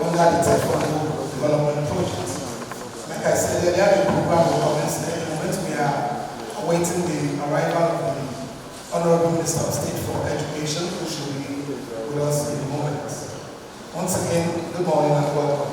under the TETFund development project. Like I said earlier, the program will commence in any moment. We are awaiting the arrival of the Honorable Minister of State for Education, who should be with us in a moment. Once again, good morning and welcome.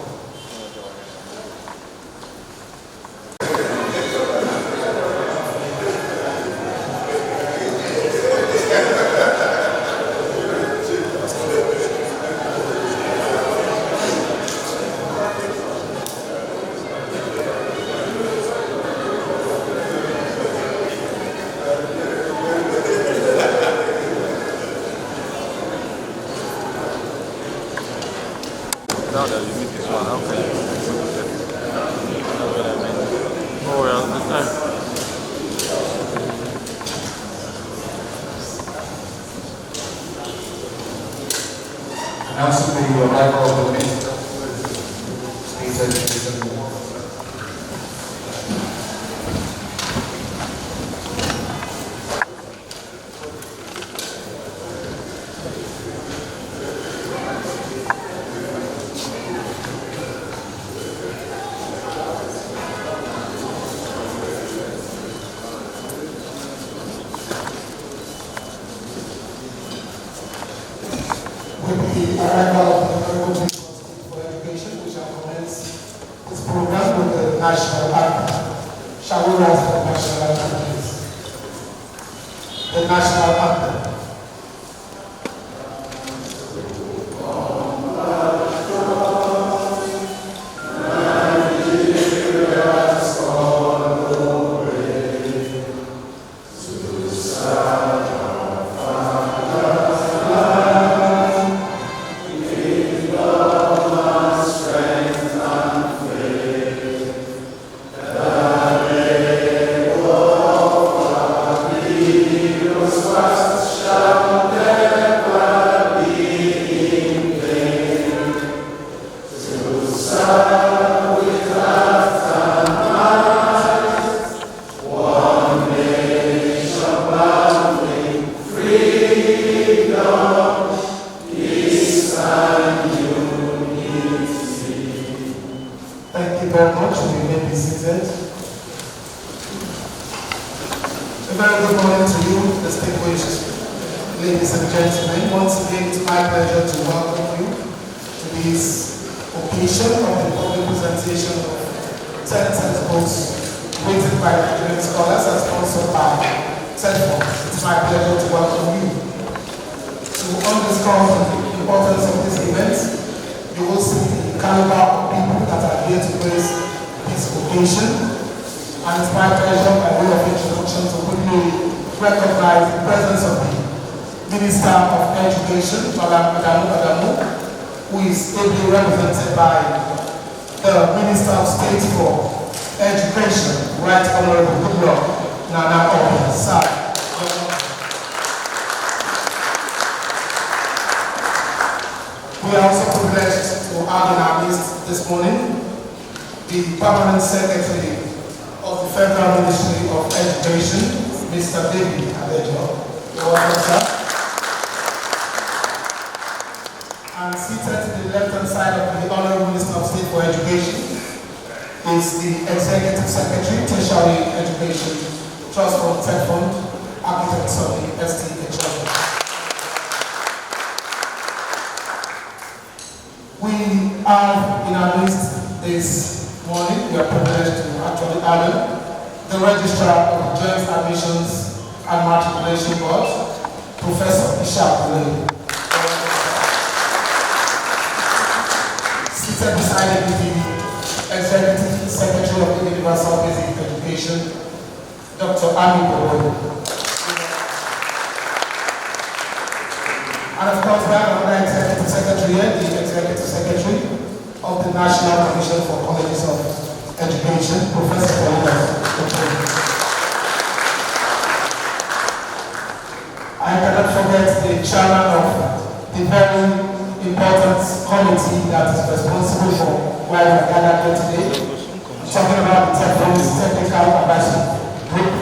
Now that you meet this one, how can you oh yeah, this time. Announcing the arrival of the Minister of State Education. With the arrival of the Honorable Minister of State for Education, we shall commence this program with the national anthem. Shall we rise for the national anthem, please? The national anthem. Thank you very much. You may be seated. A very good morning to you, distinguished ladies and gentlemen. Once again, it's my pleasure to welcome you to this occasion of the public presentation of 10 textbooks written by Nigerian scholars and sponsored by TETFund. It's my pleasure to welcome you. To underscore the importance of this event, you will see the caliber of people that are here to grace this occasion. And it's my pleasure, by way of introduction, to quickly recognize the presence of the Minister of Education, Madam Adamu, who is ably represented by the Minister of State for Education, Right Honorable Goodluck Nana Obi. Sir. We are also privileged to have in our midst this morning the Permanent Secretary of the Federal Ministry of Education, Mr. David Adejo. You're welcome, sir. And seated to the left-hand side of the Honorable Minister of State for Education is the Executive Secretary, Tertiary Education, Trust Fund, TETFund, Architects of the STHF. We have in our midst this morning, we are privileged to actually honor the Registrar of the Joint Admissions and Matriculation Board, Professor Ishaq Ule. Seated beside him is the Executive Secretary of the Universal Basic Education, Dr. Ami Bobo. And of course, we have another Executive Secretary here, the Executive Secretary of the National Commission for Colleges of Education, Professor Paulina. I cannot forget the chairman of the very important committee that is responsible for why we are gathered here today. I'm talking about the TETFund's Technical Advisory Group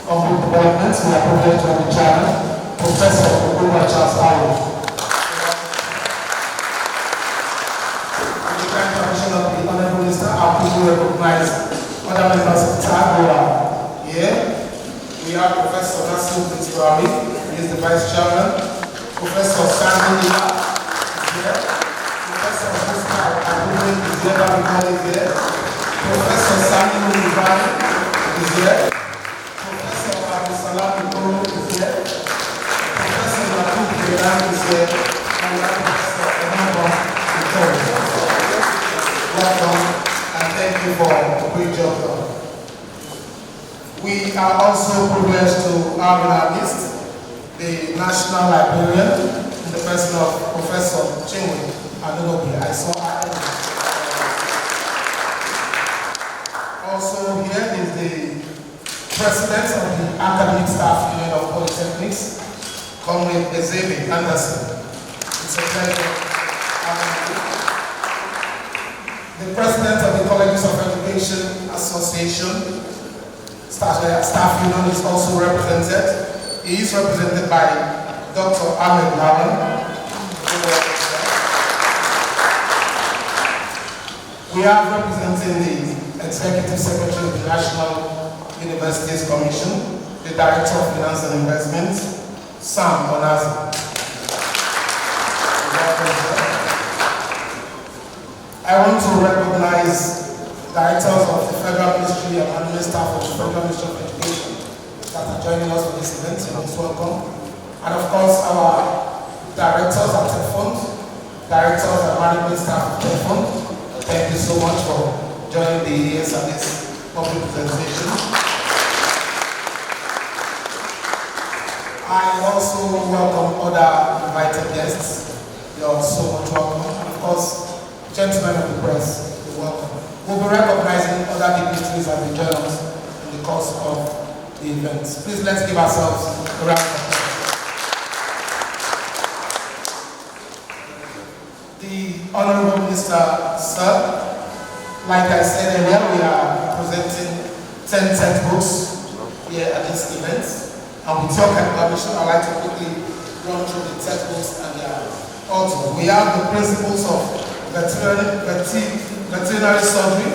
of Group Development. We are privileged to have the chairman, Professor Charles Howard. kind permission of the Honorable Minister, I will recognize other members of TAGOA here. We have Professor Nassim Bitrawi, he is the Vice Chairman. Professor Sandy Nila is here. Professor Oscar Abdul is here, is here. Professor Samuel Ibrahim is here. Professor Abu Salam Ikoro is here. Professor Yakub Beran is here. And we have Professor Emmanuel Ikoro. Welcome and thank you for a great job done. We are also privileged to have in our midst the National Librarian in the person of Professor Chinwe Anunobi. I saw her. Also here is the President of the Academic Staff Union of Polytechnics, Comrade Ezebe Anderson. It's a pleasure having you. The President of the Colleges of Education Association Staff Union is also represented. He is represented by Dr. Ahmed Lawan. We are representing the Executive Secretary of the National Universities Commission, the Director of Finance and Investment, Sam Onazi. I want to recognize directors of the Federal Ministry and Management Staff of the Federal Ministry of Education that are joining us for this event, so most welcome. And of course, our directors at TETFund, directors and management staff of TETFund, thank you so much for joining the ES and this public presentation. I also welcome other invited guests. You're so much welcome. And of course, gentlemen of the press, you're welcome. We'll be recognizing other dignitaries as they join us in the course of the events. Please let's give ourselves a round of applause. The Honorable Minister, sir, like I said earlier, we are presenting 10 textbooks here at this event. And with your kind permission, I'd like to quickly run through the textbooks and their authors. We have the principles of veterinary surgery,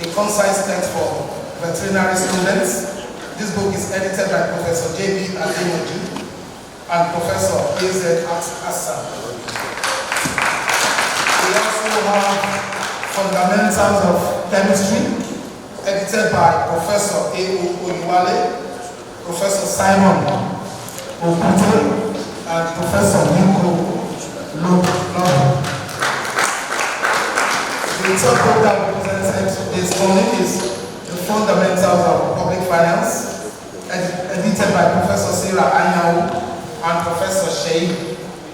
a concise text for veterinary students. This book is edited by Professor J.B. Ademoju and Professor A.Z. Assa. We also have Fundamentals of Chemistry, edited by Professor A.O. Oyewale, Professor Simon Okute, and Professor Nico Lobo. The third book that we presented this morning is The Fundamentals of Public Finance, edited by Professor Sarah Anyanwu and Professor Sheikh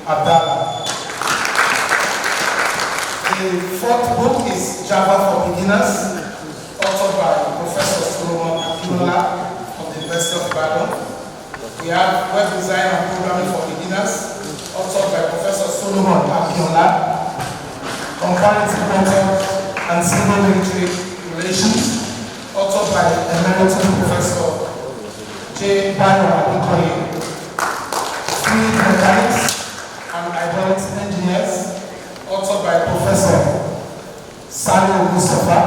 Abdallah. The fourth book is Java for Beginners, authored by Professor Solomon Akinola of the University of Ibadan. We have Web Design and Programming for Beginners, authored by Professor Solomon Akinola. Comparative Method and Civil Military Relations, authored by Emeritus Professor J. Bayo Adekoye. Fluid Mechanics and Hydraulic Engineers, authored by Professor Samuel Mustafa.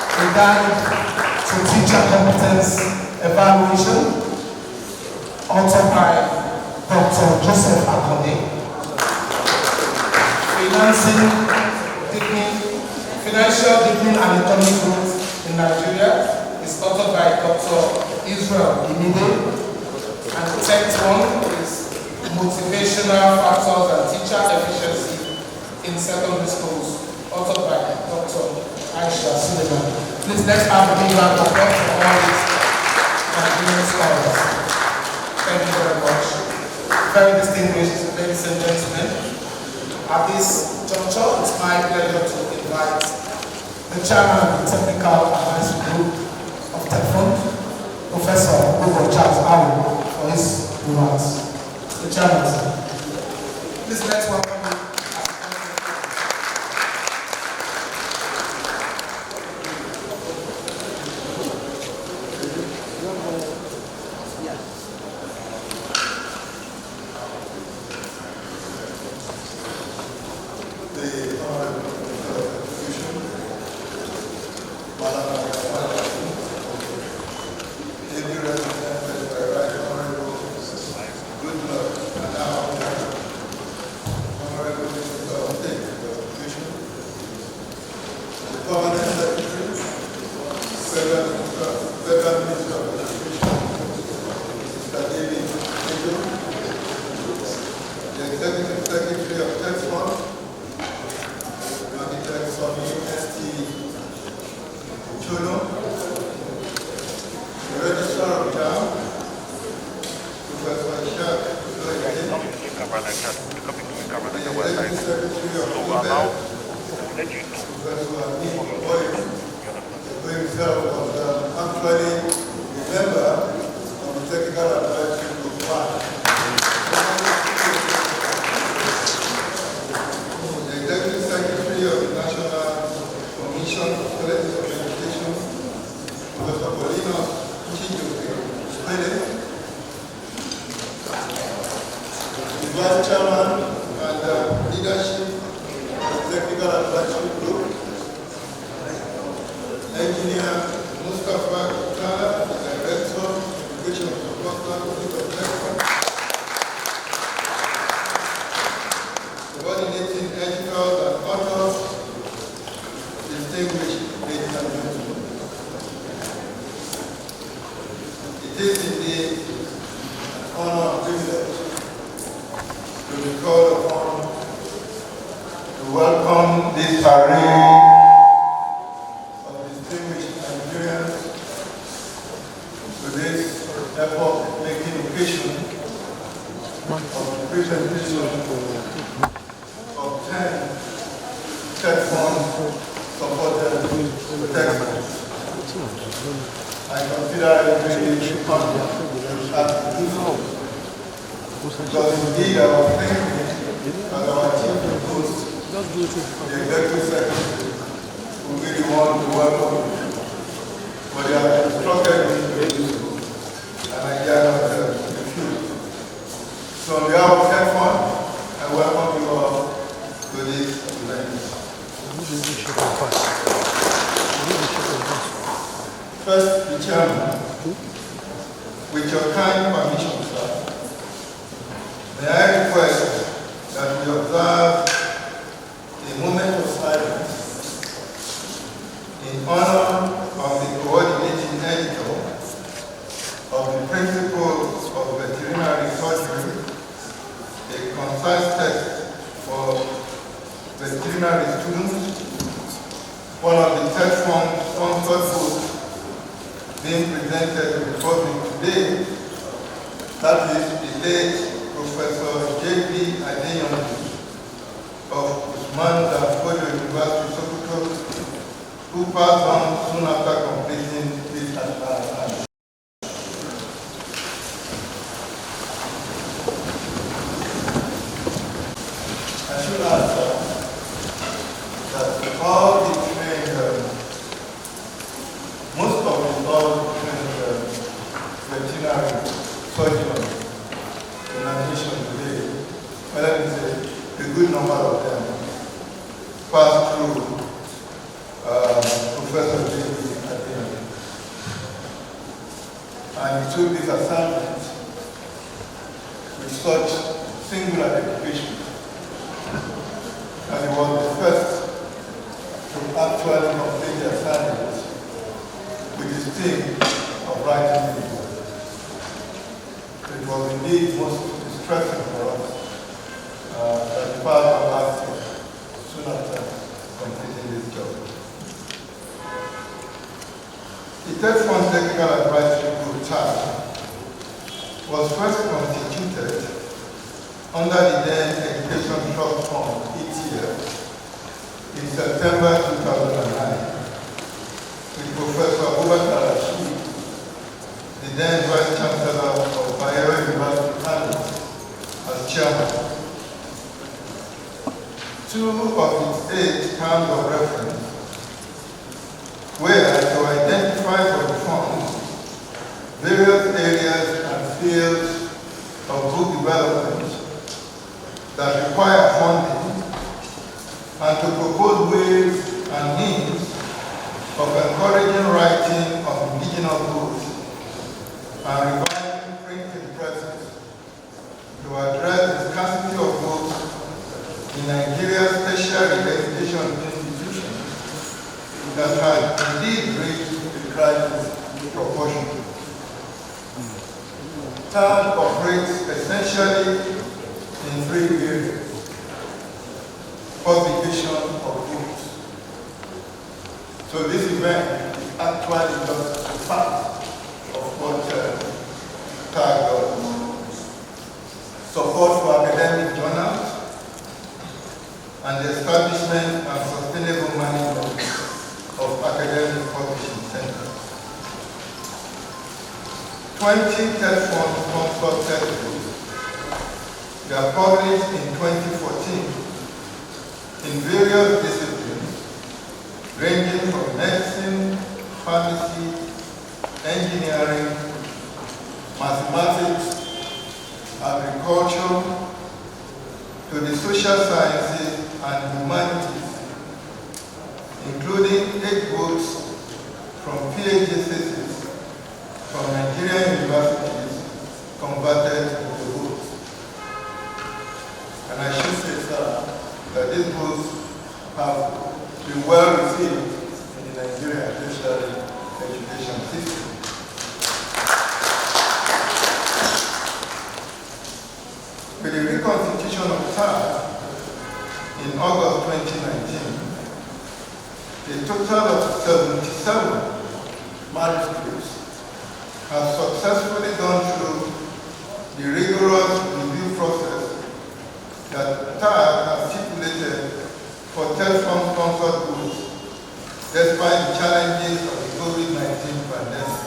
A Guide to Teacher Competence Evaluation, authored by Dr. Joseph Akonde. Financial Deepening and Economic Growth in Nigeria is authored by Dr. Israel Imide. And the text one is Motivational Factors and Teacher Efficiency in Secondary Schools, authored by Dr. Aisha Suleiman. Please let's have a big round of applause for all these Nigerian scholars. Thank you very much. Very distinguished ladies and gentlemen. At this juncture, it's my pleasure to invite the chairman of the Technical Advisory Group of TETFund, Professor Ugo Charles Awu, for his remarks. The chairman, sir. Please let's welcome him. The himself was actually a member of the technical advisory group 1. The executive secretary of the National Commission for Colleges of Education, Professor Paulina Chijoke, the vice chairman and leadership of the technical advisory group, Engineer Mustafa Kutala, the Director of Education of TETFund, coordinating editors and authors, distinguished ladies and gentlemen. It is indeed an honor and privilege to be called upon to welcome this array epoch-making occasion of the presentation of 10 TETFund supported textbooks. I consider it really important to do so, because indeed I was thinking as our chief host, the executive secretary, who really want to welcome you, but they have instructed me to do so. So on behalf of TETFund, I welcome you all to this event. First, the chairman, with your kind permission, sir, may I request that we observe a moment of silence in honor of the coordinating editor of the principles of veterinary surgery, a concise text for veterinary students, one of the TETFund sponsored books being presented to the public today, that is the late Professor J.B. Adeyan of Usman Danfodio University, Sokoto, who passed on soon after completing his advanced. And he took this assignment with such singular dedication, and he was the first to actually complete the assignment with his team of writing the book. It was indeed most distressing for us that the part of last year, soon after completing this job. The TETFund Technical Advisory Group TAG was first constituted under the then Education Trust Fund, ETF, in September 2009, with Professor Abubakar Rashid, the then Vice Chancellor of Bayero University, Kano, as chairman. 2 of its 8 terms of reference were to identify for the fund various areas and fields of book development that require funding, and to propose ways and means of encouraging writing of indigenous books and reviving printing presses to address the scarcity of books in Nigeria's tertiary education institutions that has indeed reached the crisis proportion. TAG operates essentially in 3 areas: publication of books. So this event is actually just a part of what TAG does. Support for academic journals and the establishment and sustainable 20 TETFund sponsored textbooks. They are published in 2014 in various disciplines ranging from medicine, pharmacy, engineering, mathematics, agriculture, to the social sciences and humanities, including 8 books from PhD theses from Nigerian universities converted into books. And I should say, sir, that these books have been well received in the Nigerian tertiary education system. With the reconstitution of TAG in August 2019, a total of 77 manuscripts have successfully gone through the rigorous review process that TAG has stipulated for TETFund-sponsored books, despite the challenges of the COVID-19 pandemic.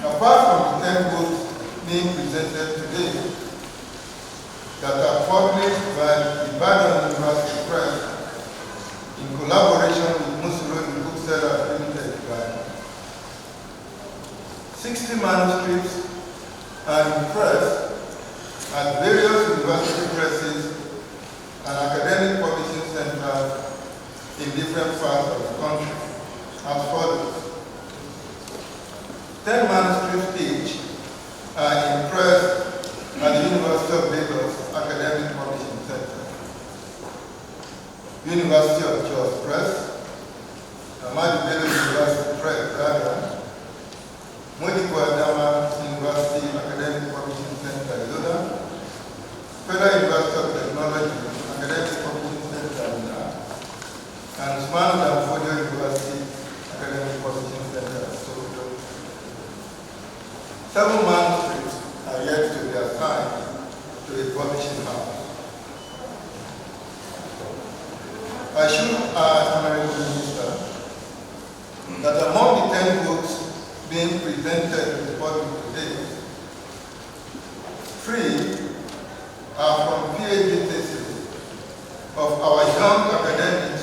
Apart from the 10 books being presented today that are published by the Ibadan University Press in collaboration with Muslim Booksellers Limited, 60 manuscripts are in press at various university presses and academic publishing centers in different parts of the country as follows. 10 manuscripts each are in press at the University of Lagos Academic Publishing Center, University of Jos Press, Ahmadu Bello University Press, Zaria, Modibo Adama University Academic Publishing Center, Yoda, Federal University of Technology Academic Publishing Center, Yoda, and Usman Danfodio University Academic Publishing Center, Sokoto. 7 manuscripts are yet to be assigned to a publishing house. I should add, Honorable Minister, that among the 10 books being presented to the public today, 3 are from PhD theses of our young academics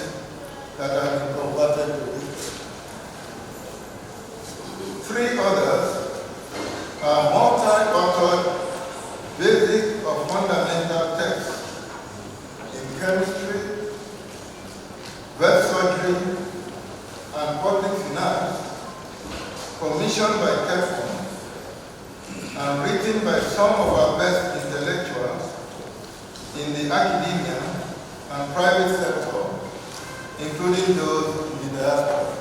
that have been converted to books. 3 others are multi-authored basic or fundamental texts in chemistry, vet surgery, and public finance, commissioned by TETFund and written by some of our best intellectuals in the academia and private sector, including those in the diaspora.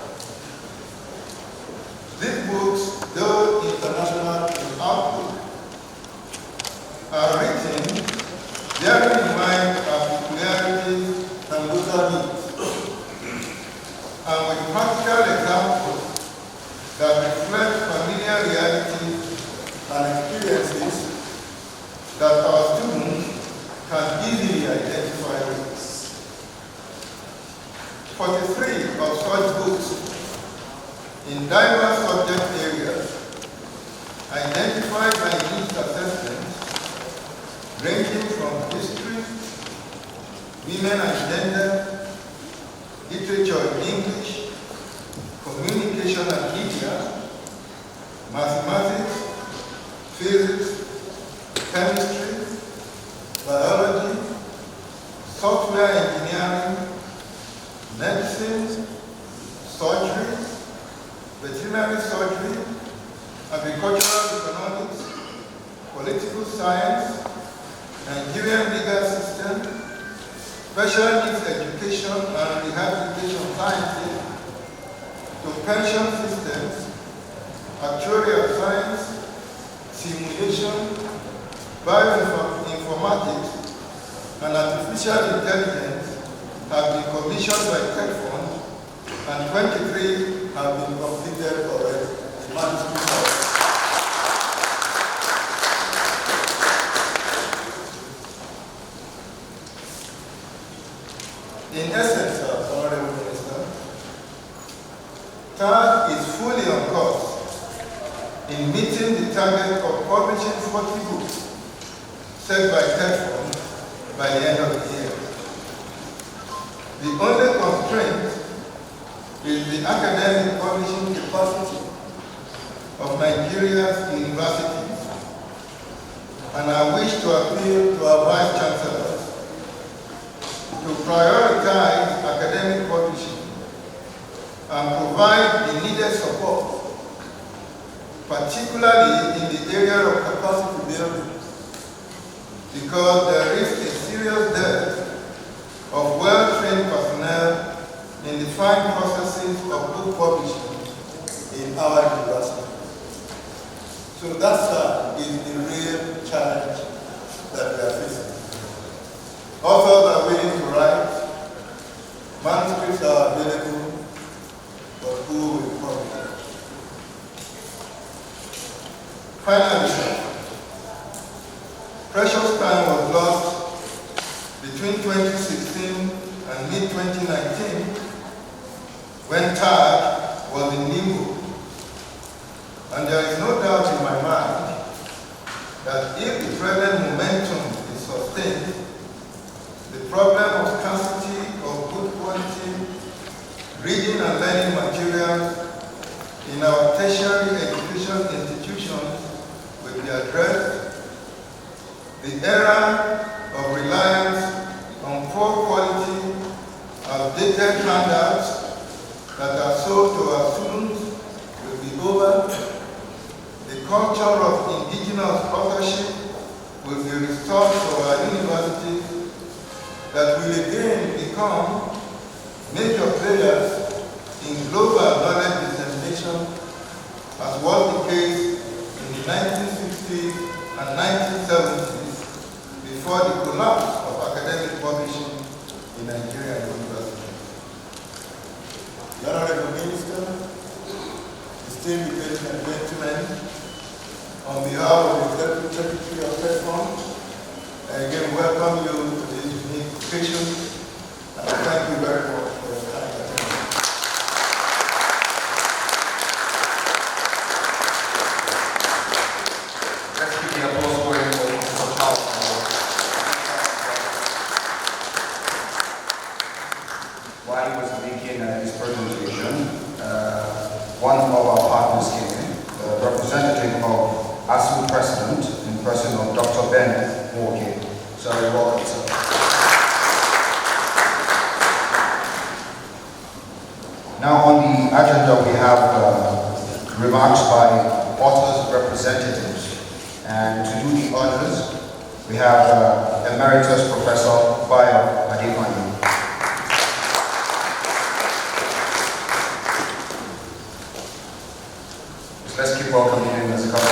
These books, though international in outlook, are written bearing in mind our peculiarities and local needs, and with practical examples that reflect familiar realities and experiences that our students can easily identify with. 43 of such books in diverse subject areas identified by needs assessments ranging from history, women and gender, literature in English, communication and media, mathematics, physics, chemistry, biology, software engineering, medicine, surgery, veterinary surgery, agricultural economics, political science, Nigerian legal system, special needs education and rehabilitation sciences, to pension systems, actuarial science, simulation, bioinformatics, and artificial intelligence have been commissioned by TETFund, and 23 have been completed already. In essence, Honorable Minister, TAG is fully on course in meeting the target of publishing 40 books set by TETFund by the end of the year. The only constraint is the academic publishing capacity of Nigeria's universities, and I wish to appeal to our Vice Chancellors to prioritize academic publishing and provide the needed support, particularly in the area of capacity building, because there is a serious dearth of well-trained personnel in the fine processes of book publishing in our university. So that is the real challenge that we are facing. Authors are willing to write, manuscripts are available, but who will publish? Finally, precious time was lost between 2016 and mid-2019 when TAG was in limbo. And there is no doubt in my mind that if the present momentum is sustained, the problem of scarcity of good quality reading and learning materials in our tertiary education institutions will be addressed. The era of reliance on poor quality, outdated handouts that are sold to our students will be over. The culture of indigenous authorship will be restored to our universities that will again become major players in global knowledge dissemination, as was the case in the 1960s and 1970s before the collapse of academic publishing in Nigerian universities. The Honorable Minister, esteemed ladies and gentlemen, on behalf of the Executive Secretary of TETFund, I again welcome you to this unique occasion, and thank you very much for your kind attention. Let's keep the applause going for Mr. Charles. While he was making his presentation, one of our partners came in, the representative of ASU President in person of Dr. Ben Morgan. So welcome, sir. Now on the agenda we have remarks by authors' representatives. And to do the honors, we have Emeritus Professor Bayo Adebanyo. Let's keep welcoming him as a couple.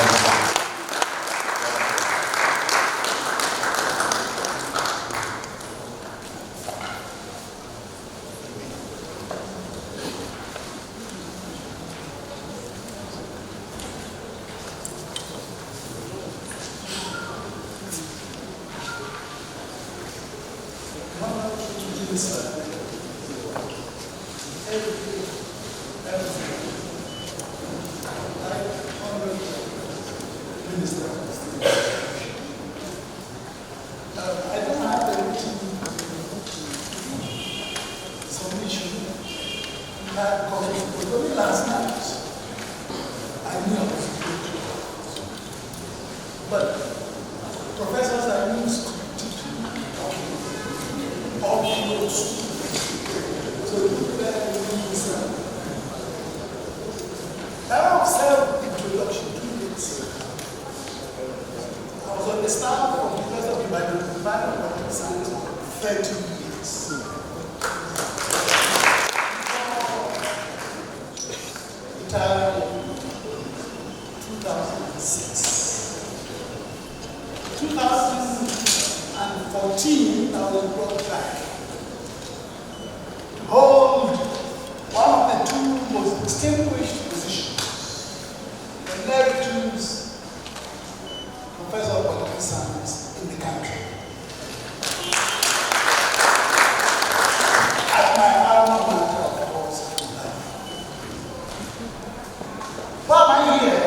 Why am I here?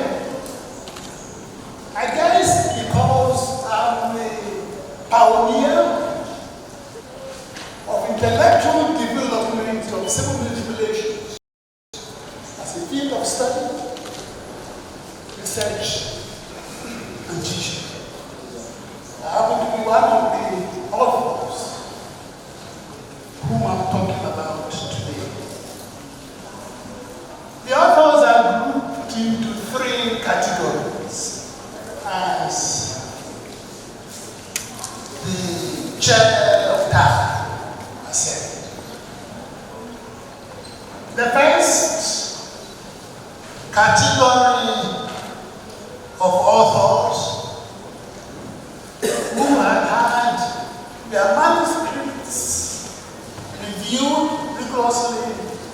of civil military relations as a field of study, research, and teaching. I happen to be one of the authors whom I'm talking about today. The authors are grouped into three categories as the chair of TETFund has said. The first category of authors who had had their manuscripts reviewed rigorously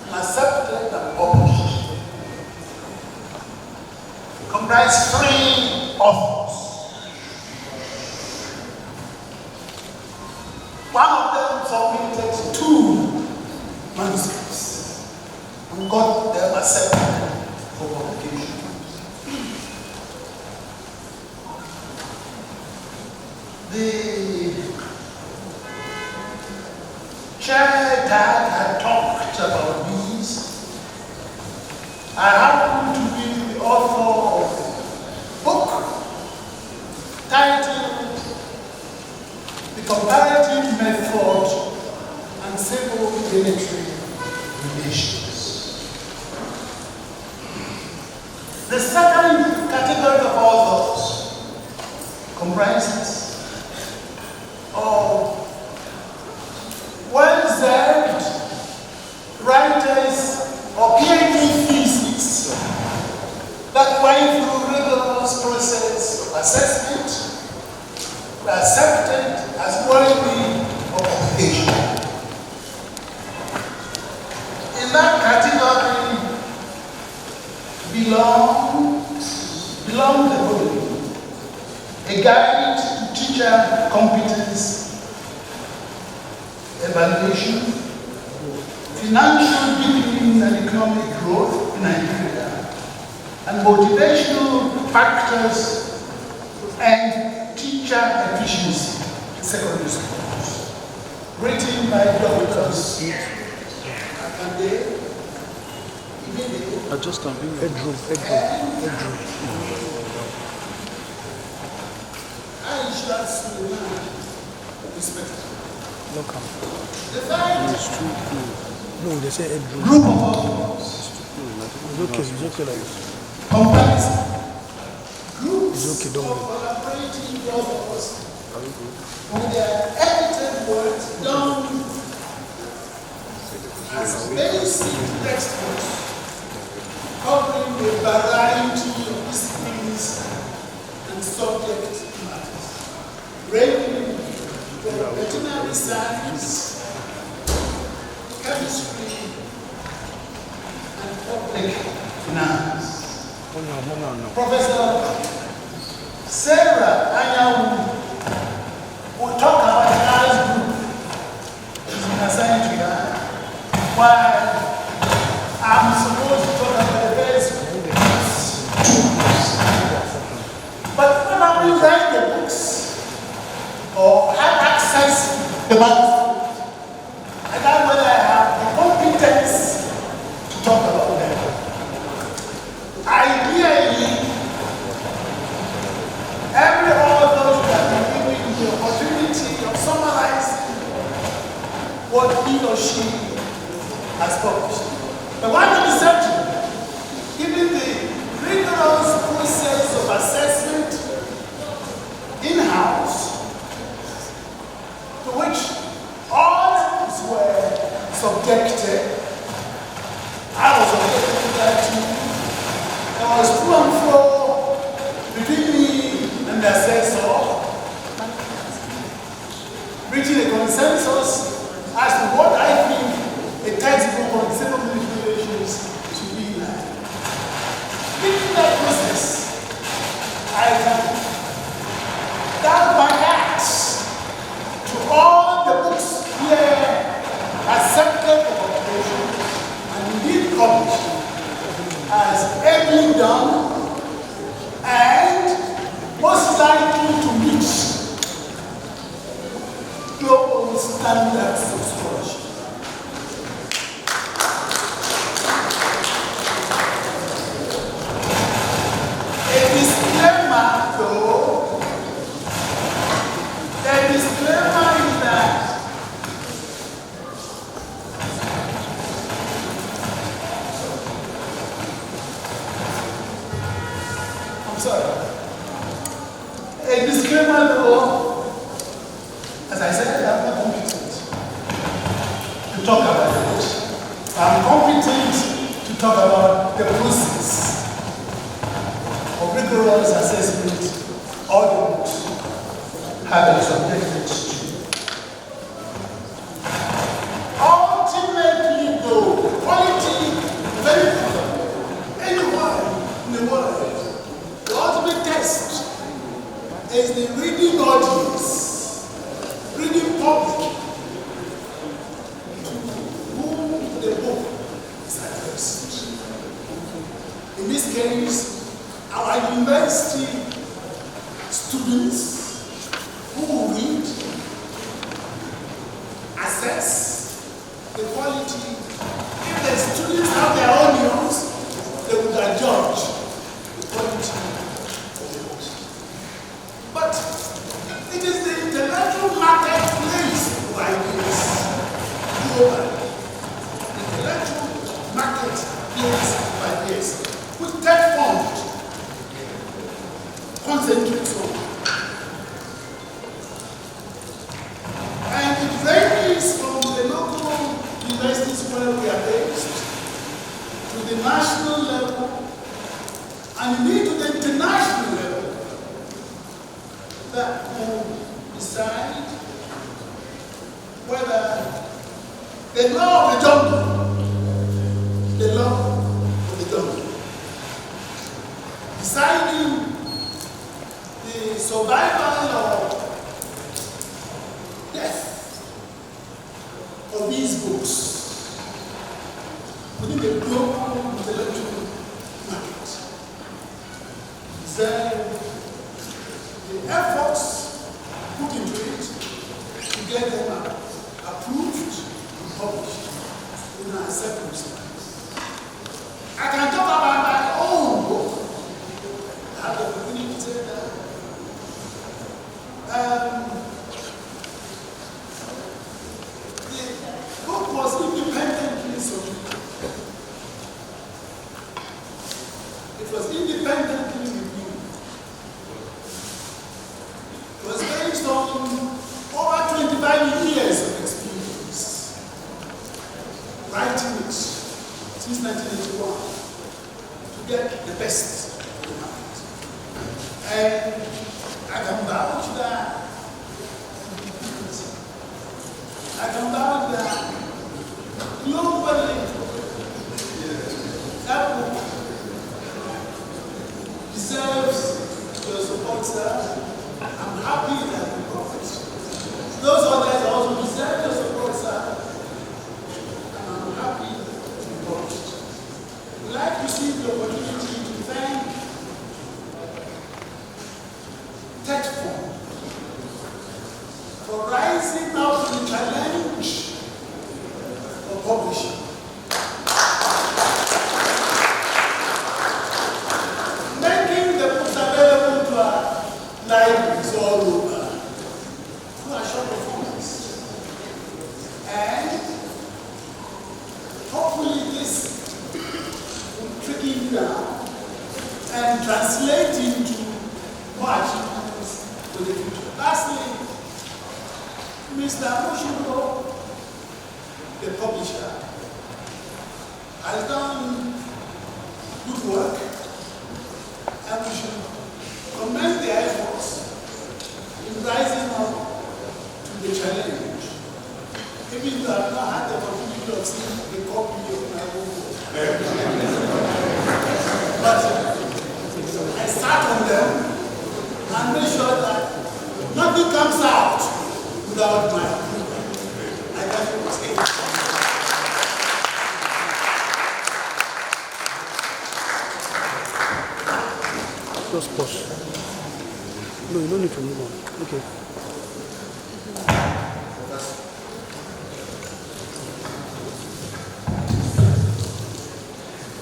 and accepted and published comprise three authors. One of them submitted 2 manuscripts and got them accepted for publication. The chair that had talked about these, I happen to be the author of a book titled The Comparative Method and Civil Military Relations. The second category of authors comprises of well-reserved writers or PhD theses that went through rigorous process of assessment, were accepted as worthy of publication. In that category belong the following: a guide to teacher competence evaluation, financial deepening and economic growth in Nigeria, and motivational factors and teacher efficiency in secondary schools, written by Drs. Akande, Ibede, Just something. Aisha Suleiman, respectively. No come. The third It's too cool. No, they say Edru. group of authors It's okay like this. comprise groups It's okay, don't of worry. collaborating authors with their edited works done as basic textbooks covering a variety of disciplines and subject matters, ranging from veterinary science, chemistry, and public finance. No. Professor Sarah Anyawu will talk about the last group she's been assigned to her, while I'm supposed to talk about the first group. But when I will write the books or have access to the manuscript, I doubt whether I have the competence to talk about them. Ideally, every author should have been given the opportunity of summarizing what he or she has published. But one exception, given the rigorous process of assessment in-house, to which all of us were subjected, I was subjected to that too. There was to and fro between me and the assessor, reaching a consensus as to what I think a textbook on civil military relations should be like. In that process, I can thank my hats to all the books here accepted for publication and indeed published as ably done and most likely to reach global standards sorry. A disclaimer though, as I said, I'm not competent to talk about it. I'm competent to talk about the process of rigorous assessment all the books have been subjected to. Ultimately, though, quality, very important. Anywhere in the world, the ultimate test is the reading audience, reading public, to whom the book is addressed. In this case, our university students who will read, assess the quality. If the students have their own views, they will judge the quality of the books. But it is the intellectual marketplace of ideas globally. The intellectual marketplace of ideas, which TETFund concentrates on. And it ranges from the local universities where we are based to the national level and indeed to the international level that will decide whether the law of the jungle, the law of the jungle, deciding the survival or death of these books within the global intellectual market. Then the efforts put into it to get them approved and published in our circumstances. I can talk about my own book. I have the opportunity to say that. The book was independently submitted. It was independently reviewed. It was based on over 25 years of experience writing it since 1981 to get the best of the market. And I can vouch that globally, that book deserves your support, sir. I'm happy that we got it. Those others also deserve your support, sir. And I'm happy that we got it. We'd like to see the opportunity to thank TETFund for rising up to the challenge of publishing. Making the books available to our libraries all over through a short performance. And hopefully this will trickle down and translate into more achievements for the future. Lastly, Mr. Moshibo, the publisher, has done good work, and we should commend their efforts in rising up to the challenge. Even though I have not had the opportunity of seeing a copy of my own book. But I sat on them and make sure that nothing comes out without my approval. I can say it. Just pause. No, you don't need to move on. Okay.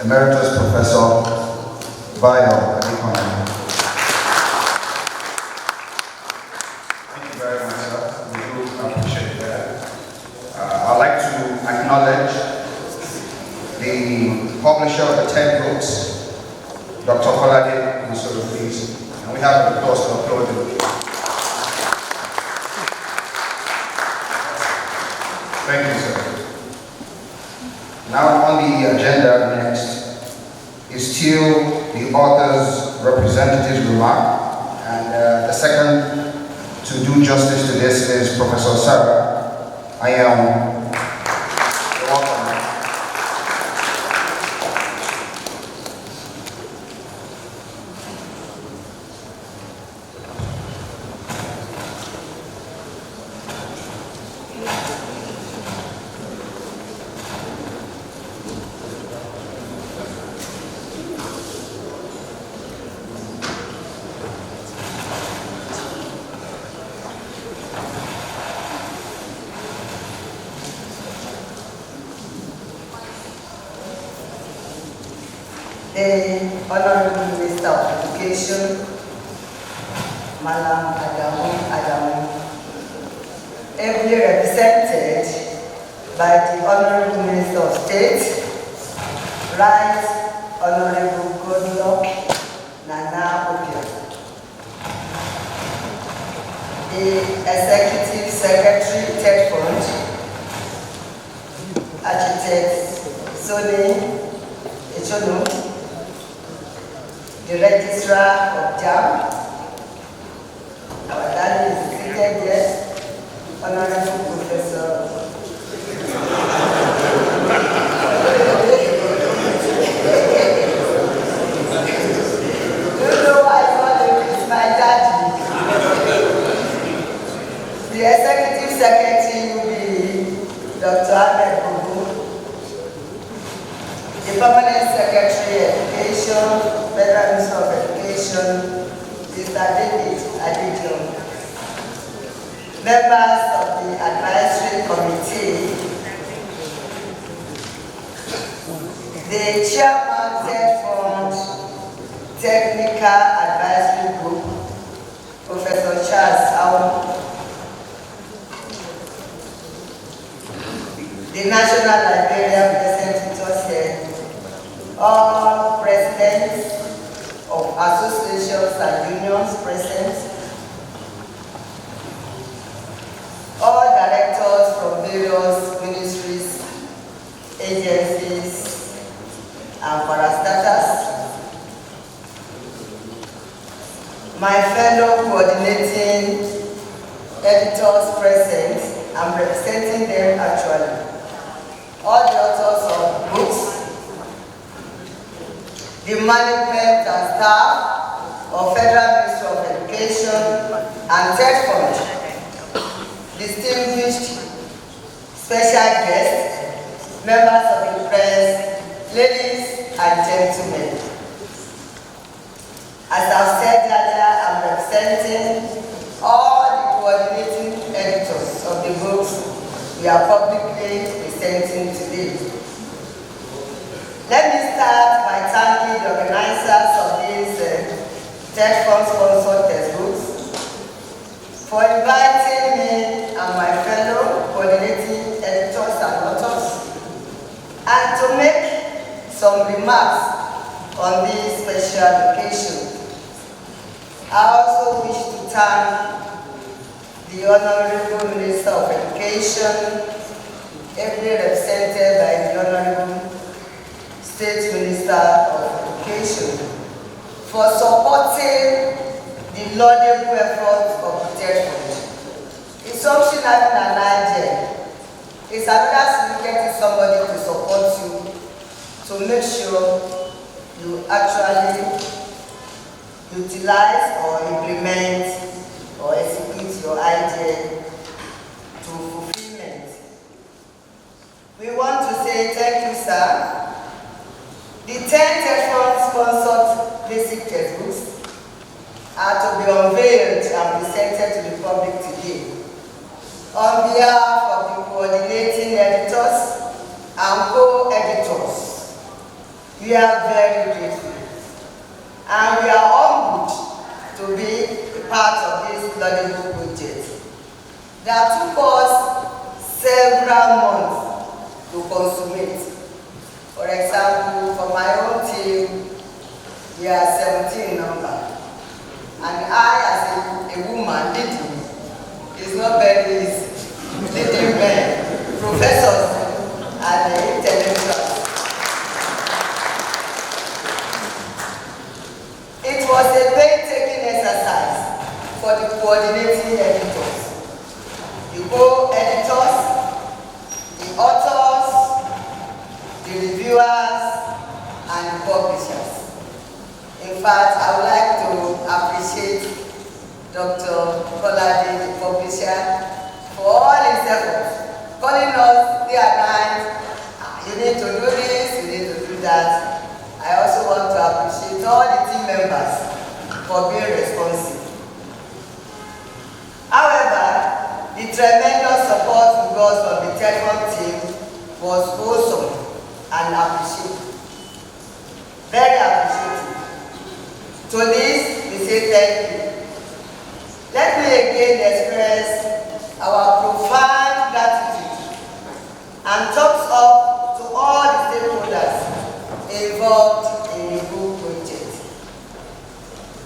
Emeritus Professor Bayo Adikon. Thank you very much, sir. We do appreciate that. I'd like to acknowledge the publisher of the 10 books, Dr. Kolade be so pleased. And we have the applause to applaud them. Thank you, sir. Now on the agenda next is still the author's representative's remark. And the second to do justice to this is Professor Sarah. I am welcome. The Honorable Minister of Education, Madam Adamu, ably represented by the Honorable Minister of State, Right Honorable Goodluck Nana Obiora, the Executive Secretary, TETFund, Architect Sony Echono, the Registrar of JAM, our daddy is seated here, Honorable Professor. You know I call him, it's my daddy. The Executive Secretary will be Dr. Ahmed Bobo. The Permanent Secretary Education, Federal Minister of Education, Mr. David Adejon. Members of the Advisory Committee, the Chairman TETFund Technical Advisory Group, Professor Charles Aoun, the National Librarian present with us here, all presidents of associations and unions present, all directors from various ministries, agencies, and parastatals, my fellow coordinating editors present, I'm representing them actually, all the authors of books, the management and staff of Federal Ministry of Education and TETFund, distinguished special guests, members of the press, ladies and gentlemen. As I've said earlier, I'm representing all the coordinating editors of the books we are publicly presenting today. Let me start by thanking the organizers of these TETFund sponsored textbooks for inviting me and my fellow coordinating editors and authors, and to make some remarks on this special occasion. I also wish to thank the Honorable Minister of Education, ably represented by the Honorable State Minister of Education, for supporting the laudable efforts of the TETFund. It's something having an idea. It's another thing getting somebody to support you, to make sure you actually utilize or implement or execute your idea to fulfillment. We want to say thank you, sir. The 10 TETFund sponsored basic textbooks are to be unveiled and presented to the public today. On behalf of the coordinating editors and co-editors, we are very grateful and we are humbled to be a part of this laudable project that took us several months to consummate. For example, for my own team, We are 17 in number. And I, as a woman leading, is not very easy. Leading men, professors, and intellectuals. It was a painstaking exercise for the coordinating editors. The co-editors, the authors, the reviewers, and the publishers. In fact, I would like to appreciate Dr. Kolade, the publisher, for all his efforts, calling us day and night. You need to do this, you need to do that. I also want to appreciate all the team members for being responsive. However, the tremendous support we got from the TETFund team was awesome and appreciated. Very appreciative. To this, we say thank you. Let me again express our profound gratitude and thumbs up to all the stakeholders involved in the book project.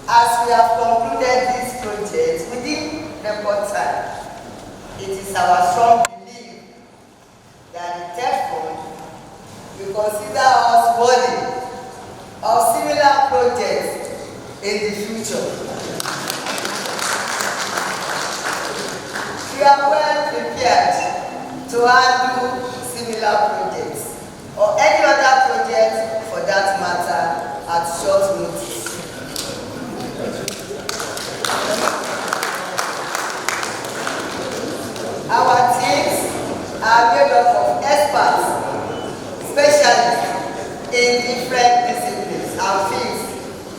As we have concluded this project within record time, it is our strong belief that the TETFund will consider us worthy of similar projects in the future. We are well prepared to handle similar projects or any other project for that matter at short notice. Our teams are made up of experts, specialists in different disciplines and fields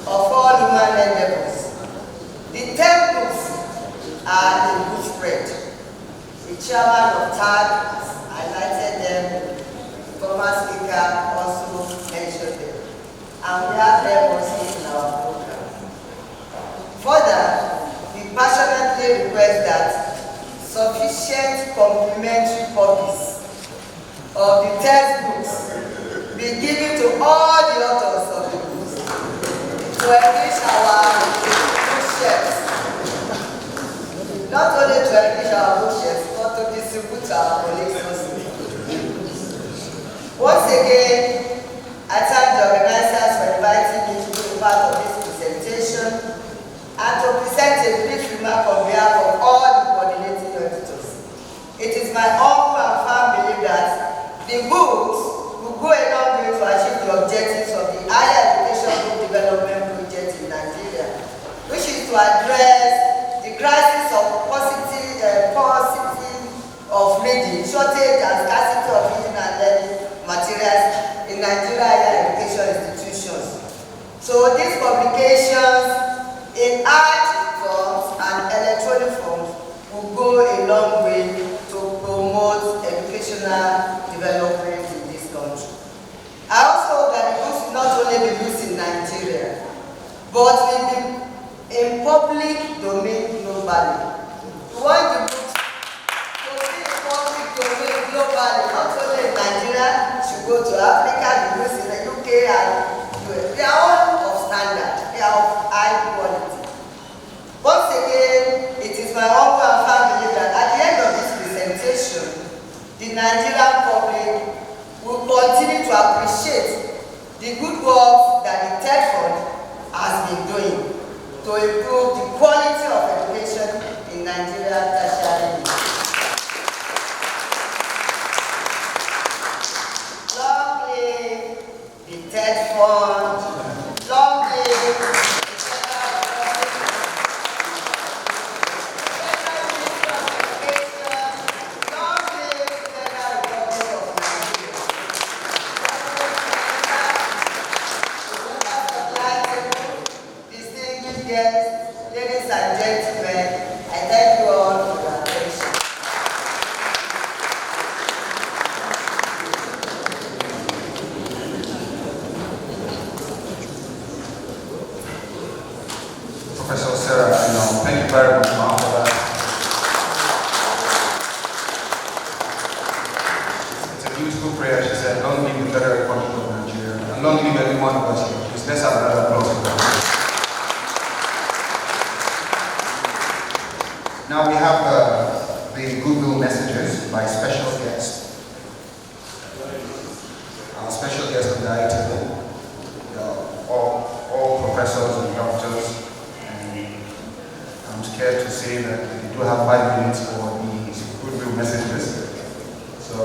of all human levels. The 10 books are a good spread. The chairman of TAG has highlighted them, former speaker also mentioned them, and we have them also in our program. Further, we passionately request that sufficient complementary copies of the textbooks be given to all the authors of the books to enrich our bookshelves. Not only to enrich our bookshelves, but to distribute to our colleagues also. Once again, I thank the organizers for inviting me to be a part of this presentation and to present a brief remark on behalf of all the coordinating editors. It is my humble and firm belief that the books will go a long way to achieve the objectives of the higher education book development project in Nigeria, which is to address the crisis of paucity of reading, shortage and scarcity of reading and learning materials in Nigeria higher education institutions. So these publications in hard forms and electronic forms will go a long way to promote educational development in this country. I also hope that the books will not only be used in Nigeria, but will be in public domain globally. We want the books to be in public domain globally, not only in Nigeria, should go to Africa, the books in the UK and US. They are all of standard, they are of high quality. Once again, it is my humble and firm belief that at the end of this presentation, the Nigerian public will continue to appreciate the good work that the TETFund has been doing to improve the quality of education in Nigeria tertiary. Long live the TETFund. Long live ladies and gentlemen, I thank you all for your attention. Professor Sarah, thank you very much, ma'am, for that. It's a beautiful prayer. She said, long live the Federal Republic of Nigeria, and long live every one of us here. Let's have another applause for them. Now we have the goodwill messages by special guests. Our special guests on the table, all professors and doctors, and I'm scared to say that we do have 5 minutes for these goodwill messages. So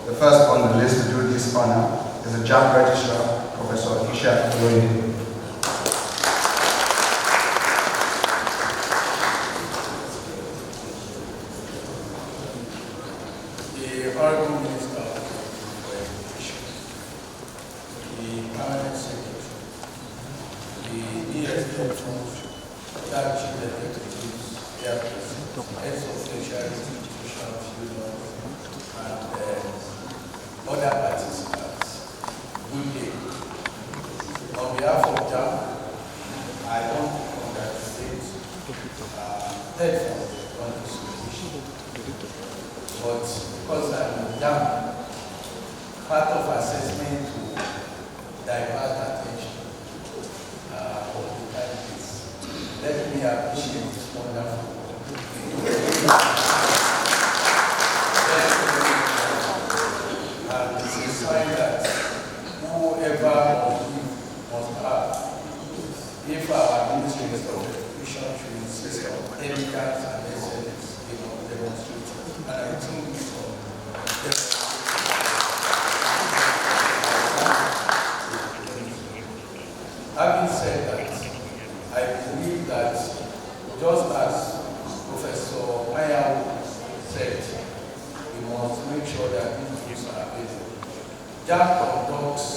the first on the list to do this honor is the JAM Registrar, Professor Isha Oloyede. The Honorable Minister for Education, the Permanent Secretary, the ESF, that chief executives, their heads of tertiary institutions, and other participants, good day. On behalf of JAM, I want to congratulate TETFund on this occasion. But because I'm young, part of assessment to divert attention of the candidates. Let me appreciate this wonderful and it's a sign that whoever must have, if our ministries of education should insist on elegance and excellence, demonstrate. And I think having said that, I believe that just as Professor Maya said, we must make sure that these views are available. JAM conducts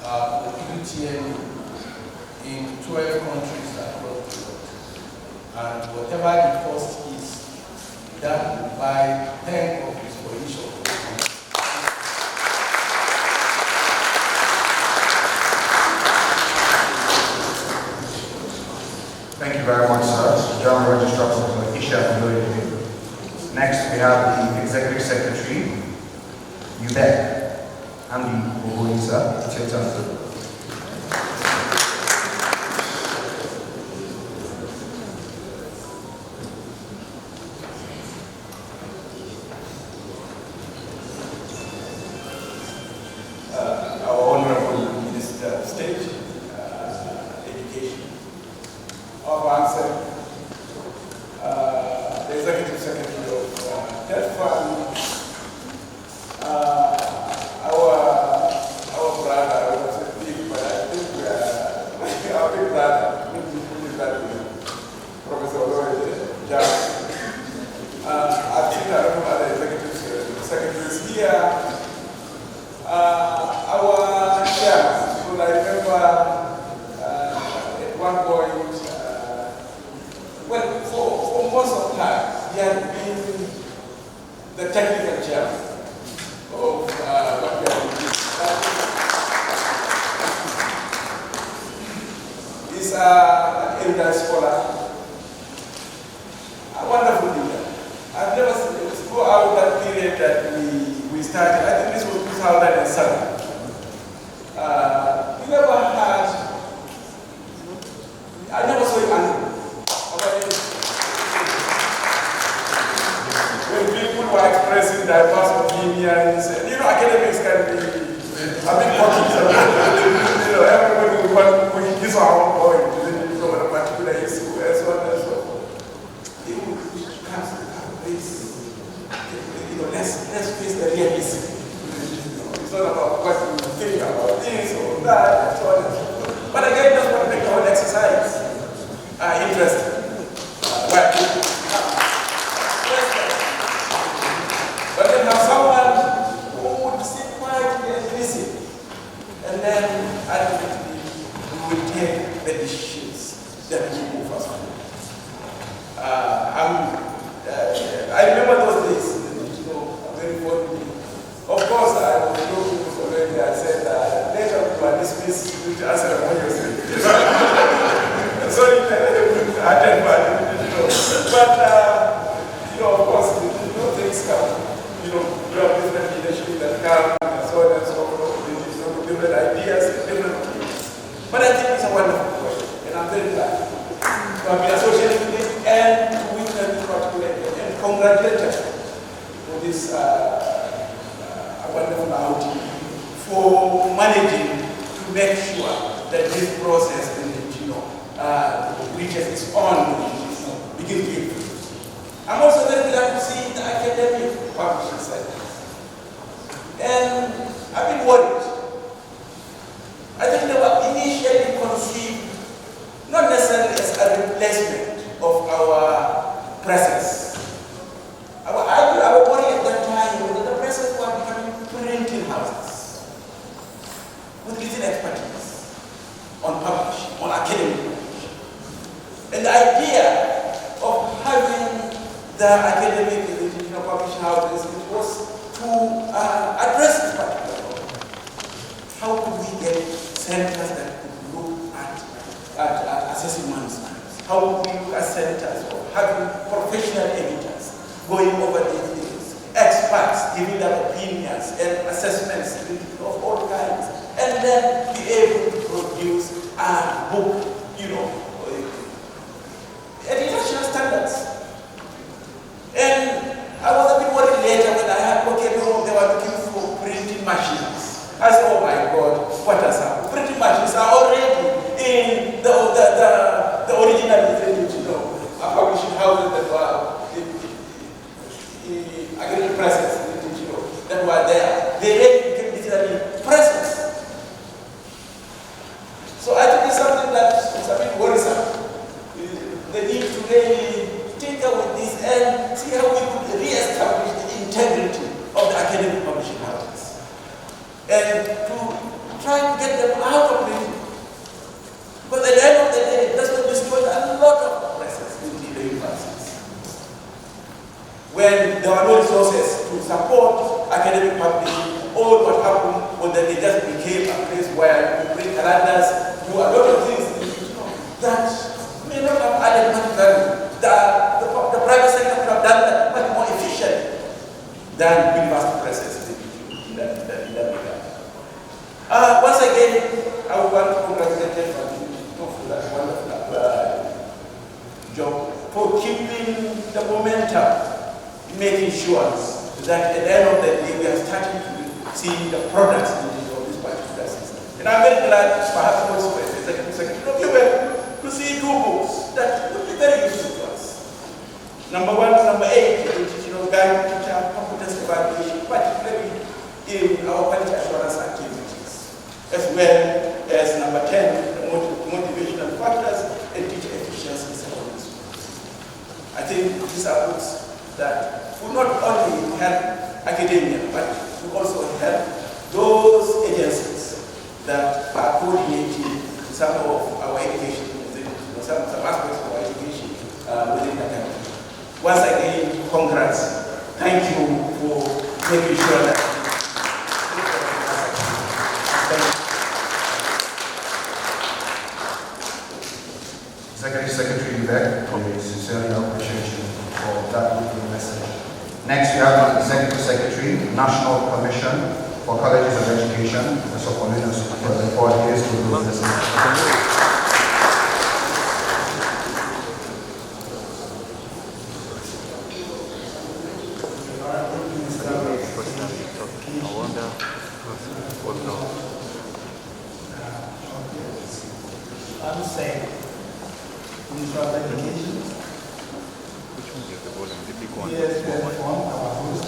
UTM in 12 countries across the world. And whatever the cost is, that will buy 10 copies for each of them. Thank you very much, sir. General Registrar Professor Isha Oloyede. Next, we have the Executive Secretary, UBEC. Andy Ogoyi, sir. It's your turn, sir. Our Honorable Minister of State, Education, our answer, the Executive Secretary of TETFund, our brother, I was a big, but I think we are our big brother, put it that way, Professor Oloyede, I've seen a lot of other executive secretaries here. Our chairman, because I remember at one point, well, for most of time, he had been the technical chairman of what we are doing. He's an erudite scholar, a wonderful leader. I've never seen it throughout that period that we started. I think this was 2007. We never had, I never saw him angry about anything. When people were expressing diverse opinions, academics can be a big pocket. Everybody will want to give our own point on a particular issue, and so on and so forth. He would come to the place. Let's face the real issue. It's not about what you think about this or that, and so on and so forth. But again, just want to make our own exercise interesting. But then have someone who would sit quietly and listen, and then ultimately we will take the decisions that we move us forward. I remember those days. Very fondly. Of course, I was looking already. I said, later we are dismissed to answer the question. Sorry, I didn't know. But, of course, things come. You have different leadership that come, and so on and so forth. Different ideas, different. But I think managing to make sure that this process, reaches its own, begins to improve. I'm also very glad to see the academic publishing side. And I've been worried. I think they were initially conceived not necessarily as a replacement of our presses. Our worry at that time was that the presses were becoming printing houses with little expertise on publishing, on academic publishing. And the idea of having the academic publishing houses was to address this particular problem. How could we get centers that could look at assessing manuscripts? How could we look at centers of having professional editors going over these things, experts giving their opinions and assessments of all kinds, and then be able to produce a book, at international standards. And I was a bit worried later when I heard, okay, no, they were looking for printing machines. I said, oh my God, what has happened? Printing machines are already in the original, publishing houses that were agricultural presses, that were there. They really became literally presses. So I think it's something that is a bit worrisome. They need to really tinker with this and see how we could re-establish the integrity of the academic publishing houses. And to try to get them out of printing. Because at the end of the day, that's what destroyed a lot of presses in the universities. When there were no resources to support academic publishing, all what happened was that it just became a place where you print calendars, do a lot of things that may not have added much value. The private sector could have done that much more efficiently than university presses in that regard. Once again, I would want to congratulate TETFund for that wonderful job for keeping the momentum, making sure that at the end of the day we are starting to see the products of this particular system. And I'm very glad, perhaps also as Executive Secretary, to see 2 books that would be very useful to us. Number 8, which is guide teacher competence evaluation, particularly in our quality assurance activities, as well as number 10, motivational factors and teacher efficiency in secondary schools. I think these are books that will not only help academia, but will also help those agencies that are coordinating some of our education, some aspects of our education within the country. Once again, congrats. Thank you for making sure that. Executive Secretary Beck, we sincerely appreciate you for that good message. Next, we have the Executive Secretary, National Commission for Colleges of Education, Professor Paulina for the 4 years to do this. I would say, Minister of Education, TETFund, our host,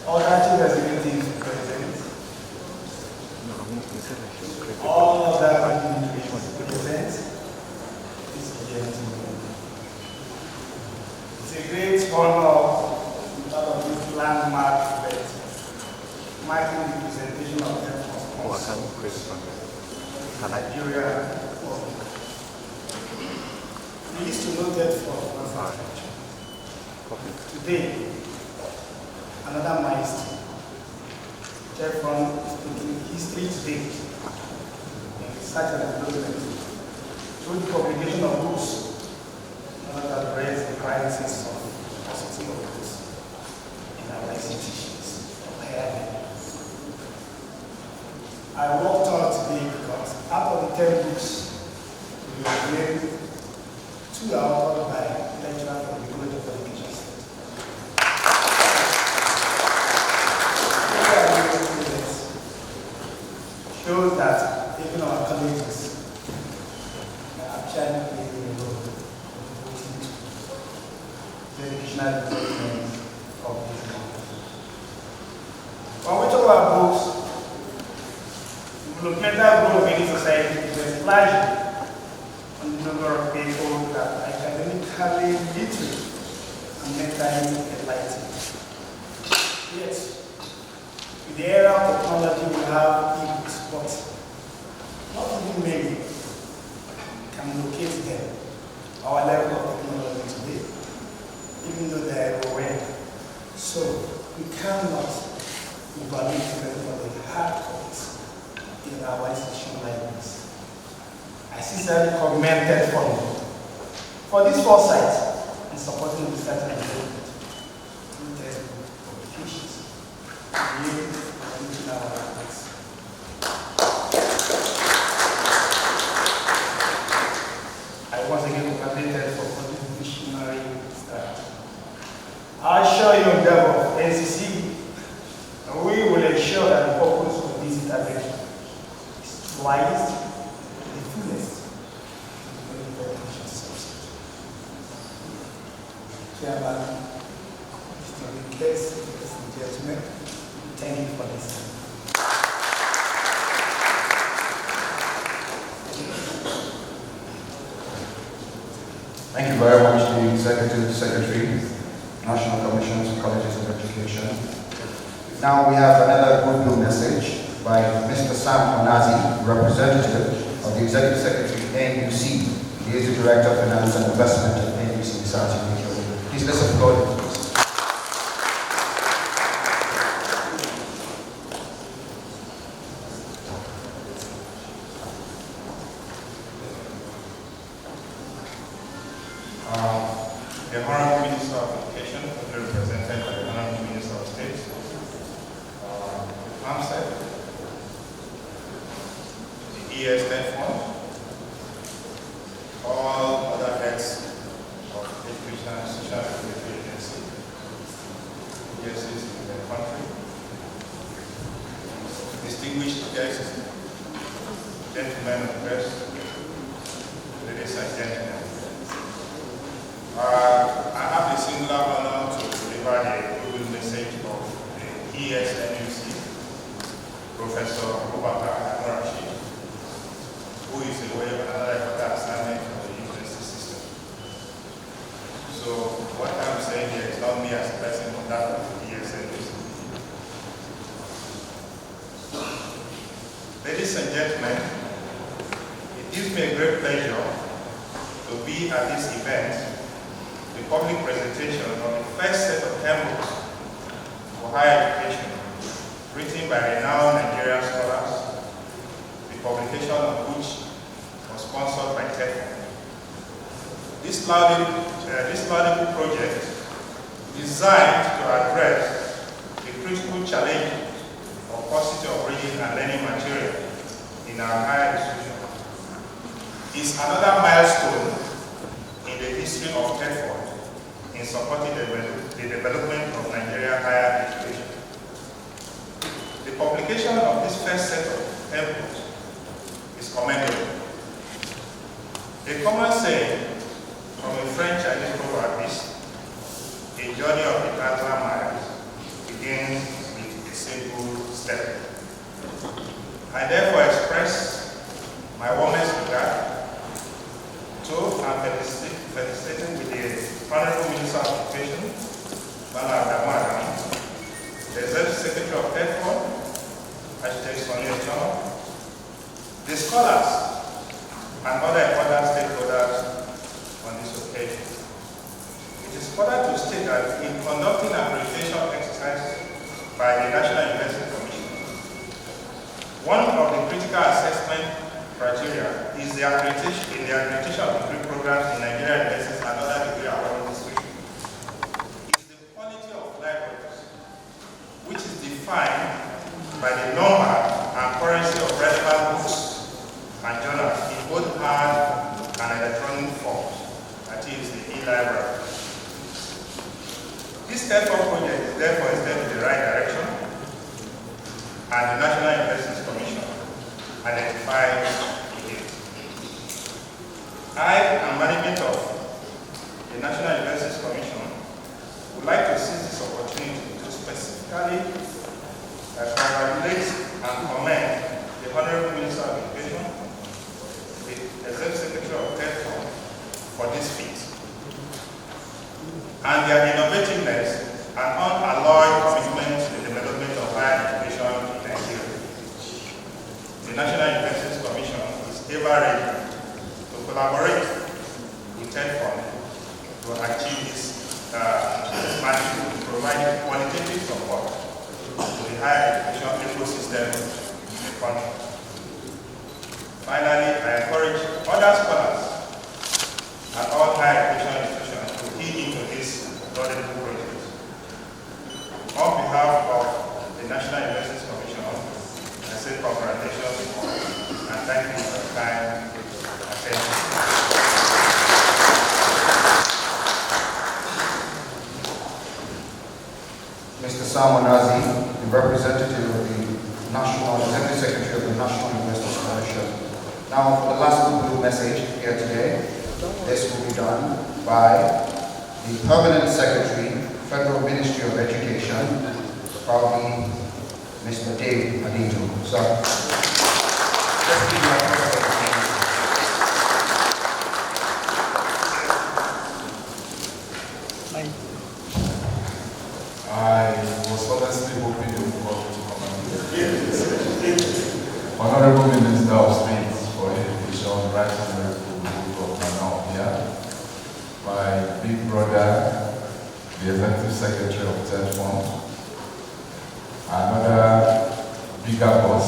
all active executives present, all of that present, this gentleman. It's a great honor out of this landmark event, marking the presentation of TETFund. Nigeria. We used to know that for today, another milestone. TETFund is making history today in research and development through the publication of books that address the crisis of paucity of books in our institutions of higher learning. I walked out today because out of the 10 books we have made, 2 are authored by lecturers from the College of Education. traditional development of this country. When we talk about books, developmental growth in any society is largely on the number of people that are academically literate and mentally enlightened. Yes, in the era of technology we have e-books, but not even many can locate them, our level of technology today, even though they are aware. So we cannot evaluate them for the hard copies in our institutional libraries. I sincerely commend TETFund for this foresight in supporting research and development through textbook publications, creating and reaching our libraries. I once again congratulate for this visionary start. I assure you on behalf of NCC, we will ensure that the purpose of this intervention is realized to the fullest. Chairman, distinguished guests, ladies and gentlemen, thank you for listening. Thank you very much, the Executive Secretary, National Commissions and Colleges of Education. Now we have another goodwill message by Mr. Sam Onazi, representative of the Executive Secretary, NUC. He is the Director of Finance and Investment at NUC Research. Please let's applaud him. The Honorable Minister of Education, represented by the Honorable Minister of State, the FAMSEC, the TETFund, all other heads of education and social regulatory agency, agencies in the country, distinguished guests, gentlemen of the press, ladies and gentlemen. I have the singular honor to deliver the goodwill message of the ESNUC, Professor Obaka Amorachi, who is away on another important assignment of the university system. So what I'm saying here is not me as a person on that of the ESNUC. Ladies and gentlemen, it gives me a great pleasure to be at this event, the public presentation of the first set of handbooks for higher education, written by renowned Nigerian scholars, the publication of which was sponsored by TETFund. This laudable project is designed to address the critical challenge of paucity of reading and learning material in our higher institution. It's another milestone in the history of TETFund in supporting the development of Nigerian higher education. The publication of this first set of handbooks is commendable. A common saying from a French Chinese proverb is, a journey of 1,000 miles begins with a simple step. I therefore express my warmest regard to and felicitating with the Honorable Minister of Education, the Executive Secretary of TETFund, Architect Sonia John, the scholars, and other important stakeholders on this occasion. It is further to state that in conducting accreditation exercises by the National University Commission, one of the critical assessment criteria is the accreditation of degree programs in Nigerian universities and other degree awarding institutions. It's the quality of libraries, which is defined by the number and currency of relevant books and journals in both hard and electronic forms, that is the e-library. This TETFund project is therefore a step in the right direction, and the National Universities Commission identifies it. I am management of the National Universities Commission would like to seize this opportunity to specifically congratulate and commend the Honorable Minister of Education, the Executive Secretary of TETFund for this feat, and their innovativeness and unalloyed commitment to the development of higher education in Nigeria. The National Universities Commission is ever ready to collaborate with TETFund to achieve this mission, providing qualitative support to the higher education ecosystem in the country. Finally, I encourage other scholars and all higher education institutions to key into this laudable project. On behalf of the National Universities Commission, I say congratulations and thank you for your time and attention. Mr. Salman Azi, the representative of the Executive Secretary of the National Universities Commission. Now, for the last little message here today, this will be done by the Permanent Secretary, Federal Ministry of Education, probably Mr. Dave Adito. So, let's give you our I was honestly hoping you would come to come and Honorable Minister of State for Education, Right Honorable here, my big brother, the Executive Secretary of TETFund, another bigger boss,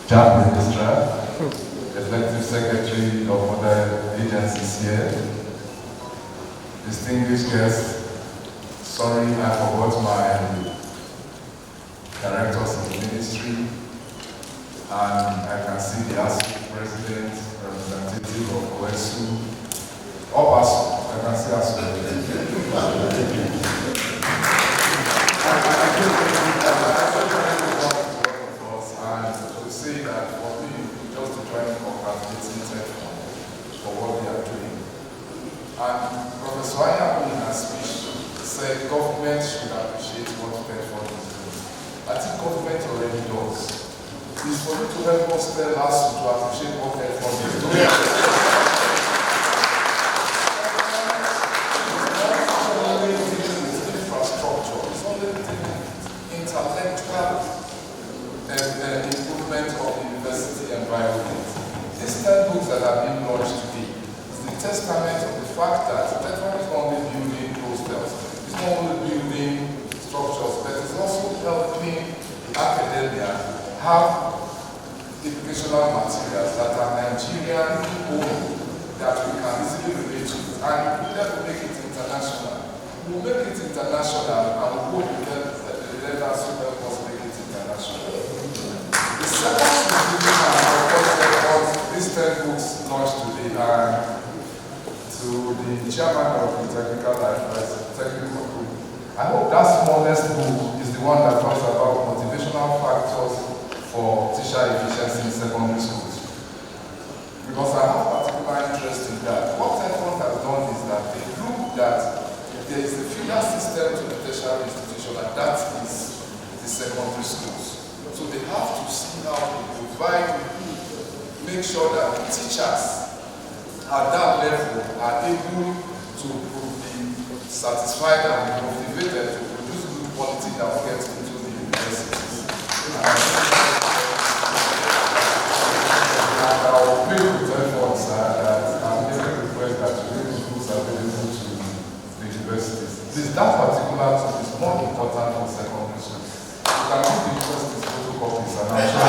JAM Registrar, Executive Secretary of other agencies here, distinguished guests. Sorry, I forgot my directors in the ministry, and I can see the ASU president, representative of OSU, or ASU, I can see ASU. And to say that for me, just to try and congratulate TETFund for what they are doing. And Professor Ayabu in her speech said government should appreciate what TETFund is doing. I think government already does. It's for you to help us tell us to appreciate what TETFund is doing. It's not only dealing with infrastructure, it's only dealing with intellectual improvement of the university environment. These 10 books that have been launched today is the testament of the fact that TETFund is only building hostels. It's not only building structures, but it's also helping the academia have educational materials that are Nigerian owned, that we can easily relate to. And we will make it international. We will make it international, and we hope we get the letters to help us make it international. The second review of these 10 books launched today are to the chairman of the technical group. I hope that smallest book is the one that talks about motivational factors for teacher efficiency in secondary schools. Because I have particular interest in that. What TETFund has done is that they proved that there is a feeder system to the tertiary institution, and that is the secondary schools. So they have to see how they provide, make sure that the teachers at that level are able to be satisfied and motivated to produce good quality that will get into the universities. And I will play with efforts that I'm making request that to make the books available to the universities. That particular tool is more important for secondary schools. You can give the universities photocopies, and I'm sure.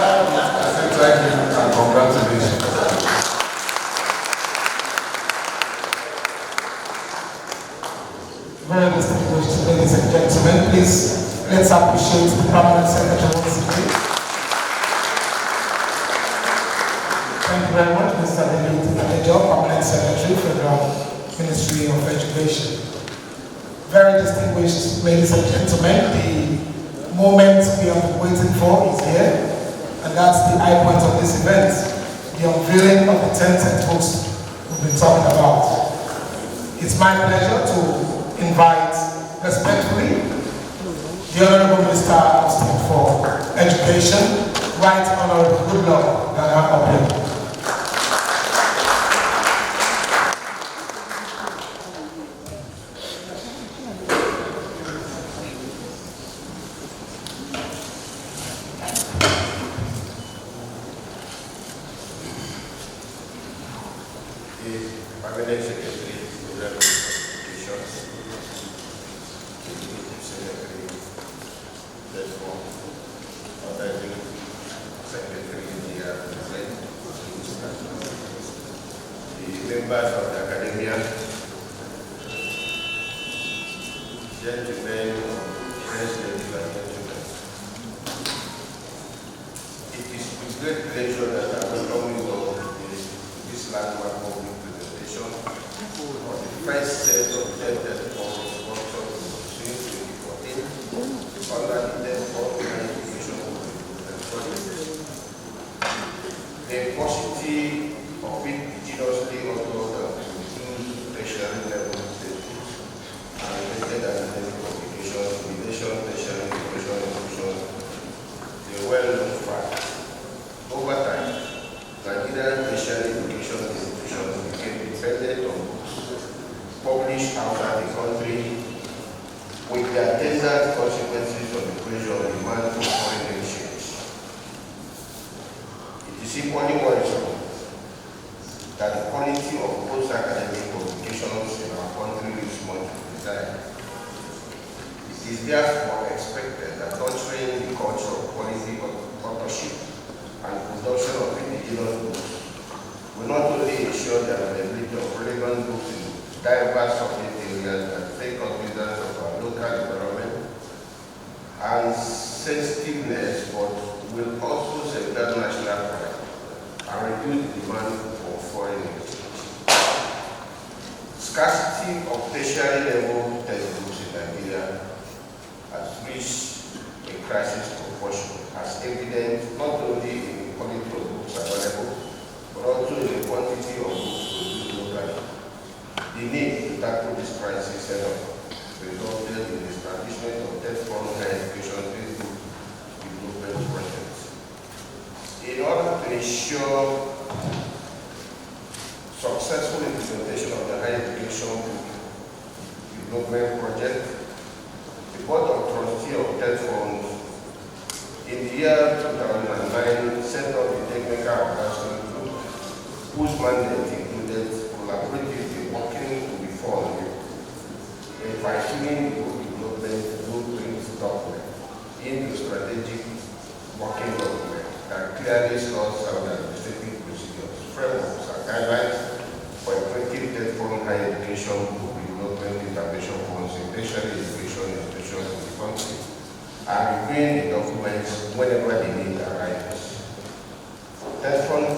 I say thank you and congratulations. Very distinguished ladies and gentlemen, please let's appreciate the Permanent Secretary once again. Thank you very much, Mr. David Adejo, Permanent Secretary, Federal Ministry of Education. Very distinguished ladies and gentlemen, the moment we have been waiting for is here, and that's the high point of this event, the unveiling of the 10 textbooks we've been talking about. It's my pleasure to invite respectfully the Honorable Minister of State for Education, Right Honorable Goodluck Ghana. Members of the academia, gentlemen, friends, ladies and gentlemen. It is with great pleasure that I welcome you all to this landmark public presentation of the first set of TETFund sponsors since 2014 under the TETFund Education Project. The paucity of it ingeniously authored and produced tertiary level textbooks and related academic publications, relation tertiary education institutions, a well-known fact. Over time, Nigerian tertiary education institutions became dependent on books published outside the country, with the attendant consequences of the pressure on demand for foreign exchange. It is equally worrisome that the quality of post-academic publications in our country is much desired. It is therefore expected that nurturing the culture of quality authorship and production of indigenous books will not only ensure the availability of relevant books in diverse subject areas that take cognizance of our local environment and sensitiveness, but will also safeguard national pride and reduce the demand for foreign exchange. Scarcity of tertiary level textbooks in Nigeria has reached a crisis proportion, as evident not only in the quality of books available, but also in the quantity of books produced locally. The need to tackle this crisis head-on resulted in the establishment of TETFund higher education textbook development projects. In order to ensure successful implementation of the higher education development project, the Board of Trustees of TETFund in the year 2009 set up the technical advisory group, whose mandate included collaboratively working to reform and fine-tuning the development blueprint document into strategic working document that clearly slots out administrative procedures, frameworks, and guidelines for effective TETFund higher education development intervention funds in tertiary education institutions in the country, and reviewing the documents whenever the need arises. TETFund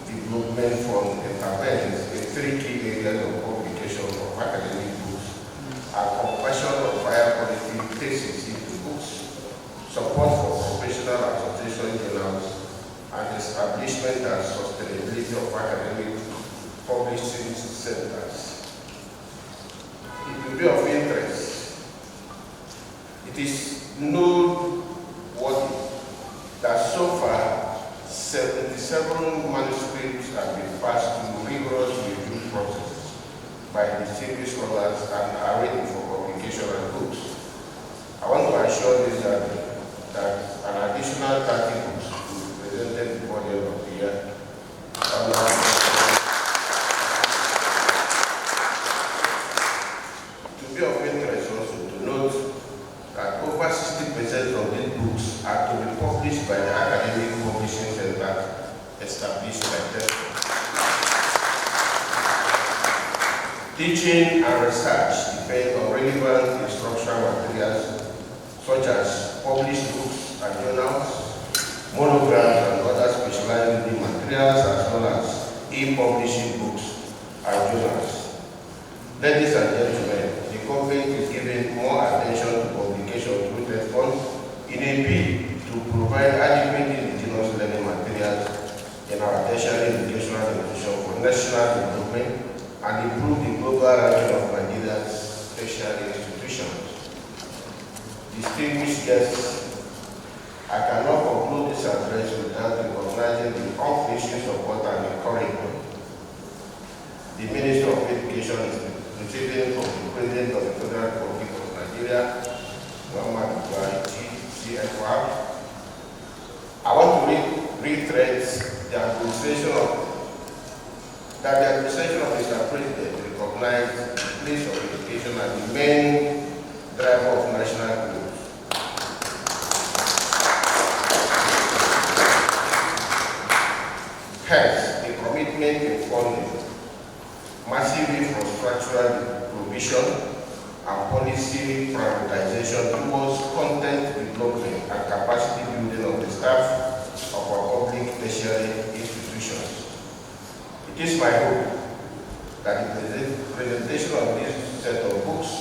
development fund intervenes in 3 key areas of publication of academic books and conversion of higher quality theses into books, support for professional association journals, and establishment and sustainability of academic publishing centers. It will be of interest. It is noteworthy that so far 77 manuscripts have been passed through rigorous review processes by distinguished scholars and are ready for publication and books. I want to assure this that an additional 30 books will be presented before the end of the year. To be of interest also to note that over 60% of these books are to be published by the academic publishing center established by TETFund. Teaching and research depend on relevant instructional materials such as published books and journals, monographs and other specialized reading materials, as well as e-publishing books and journals. Ladies and gentlemen, the government is giving more attention to publication through TETFund in a bid to provide adequate indigenous learning materials in our tertiary educational institution for national development and improve the global ranking of Nigeria's tertiary institutions. Distinguished guests, I cannot conclude this address without recognizing the unflinching support and encouragement the Minister of Education is receiving from the President of the Federal Republic of Nigeria, Muhammad Buhari, TETFund. I want to reiterate the administration of Mr. President recognize the place of education as the main driver of national growth. Hence, the commitment in funding massive infrastructural provision and policy prioritization towards content development and capacity building of the staff of our public tertiary institutions. It is my hope that the presentation of this set of books,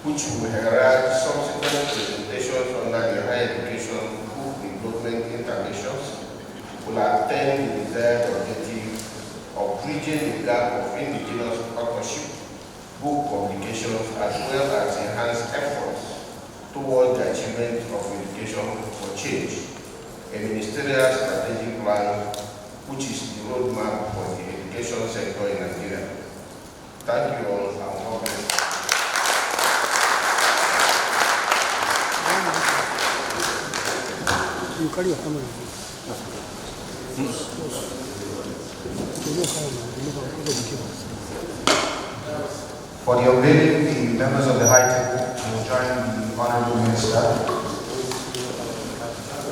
which will herald subsequent presentations under the Higher Education Book Development Interventions, will attain the desired objective of bridging the gap of indigenous authorship, book publications, as well as enhanced efforts towards the achievement of education for change, a ministerial strategic plan which is the roadmap for the education sector in Nigeria. Thank you all, and God bless. You carry your camera. For the unveiling, the members of the High Table will join the Honorable Minister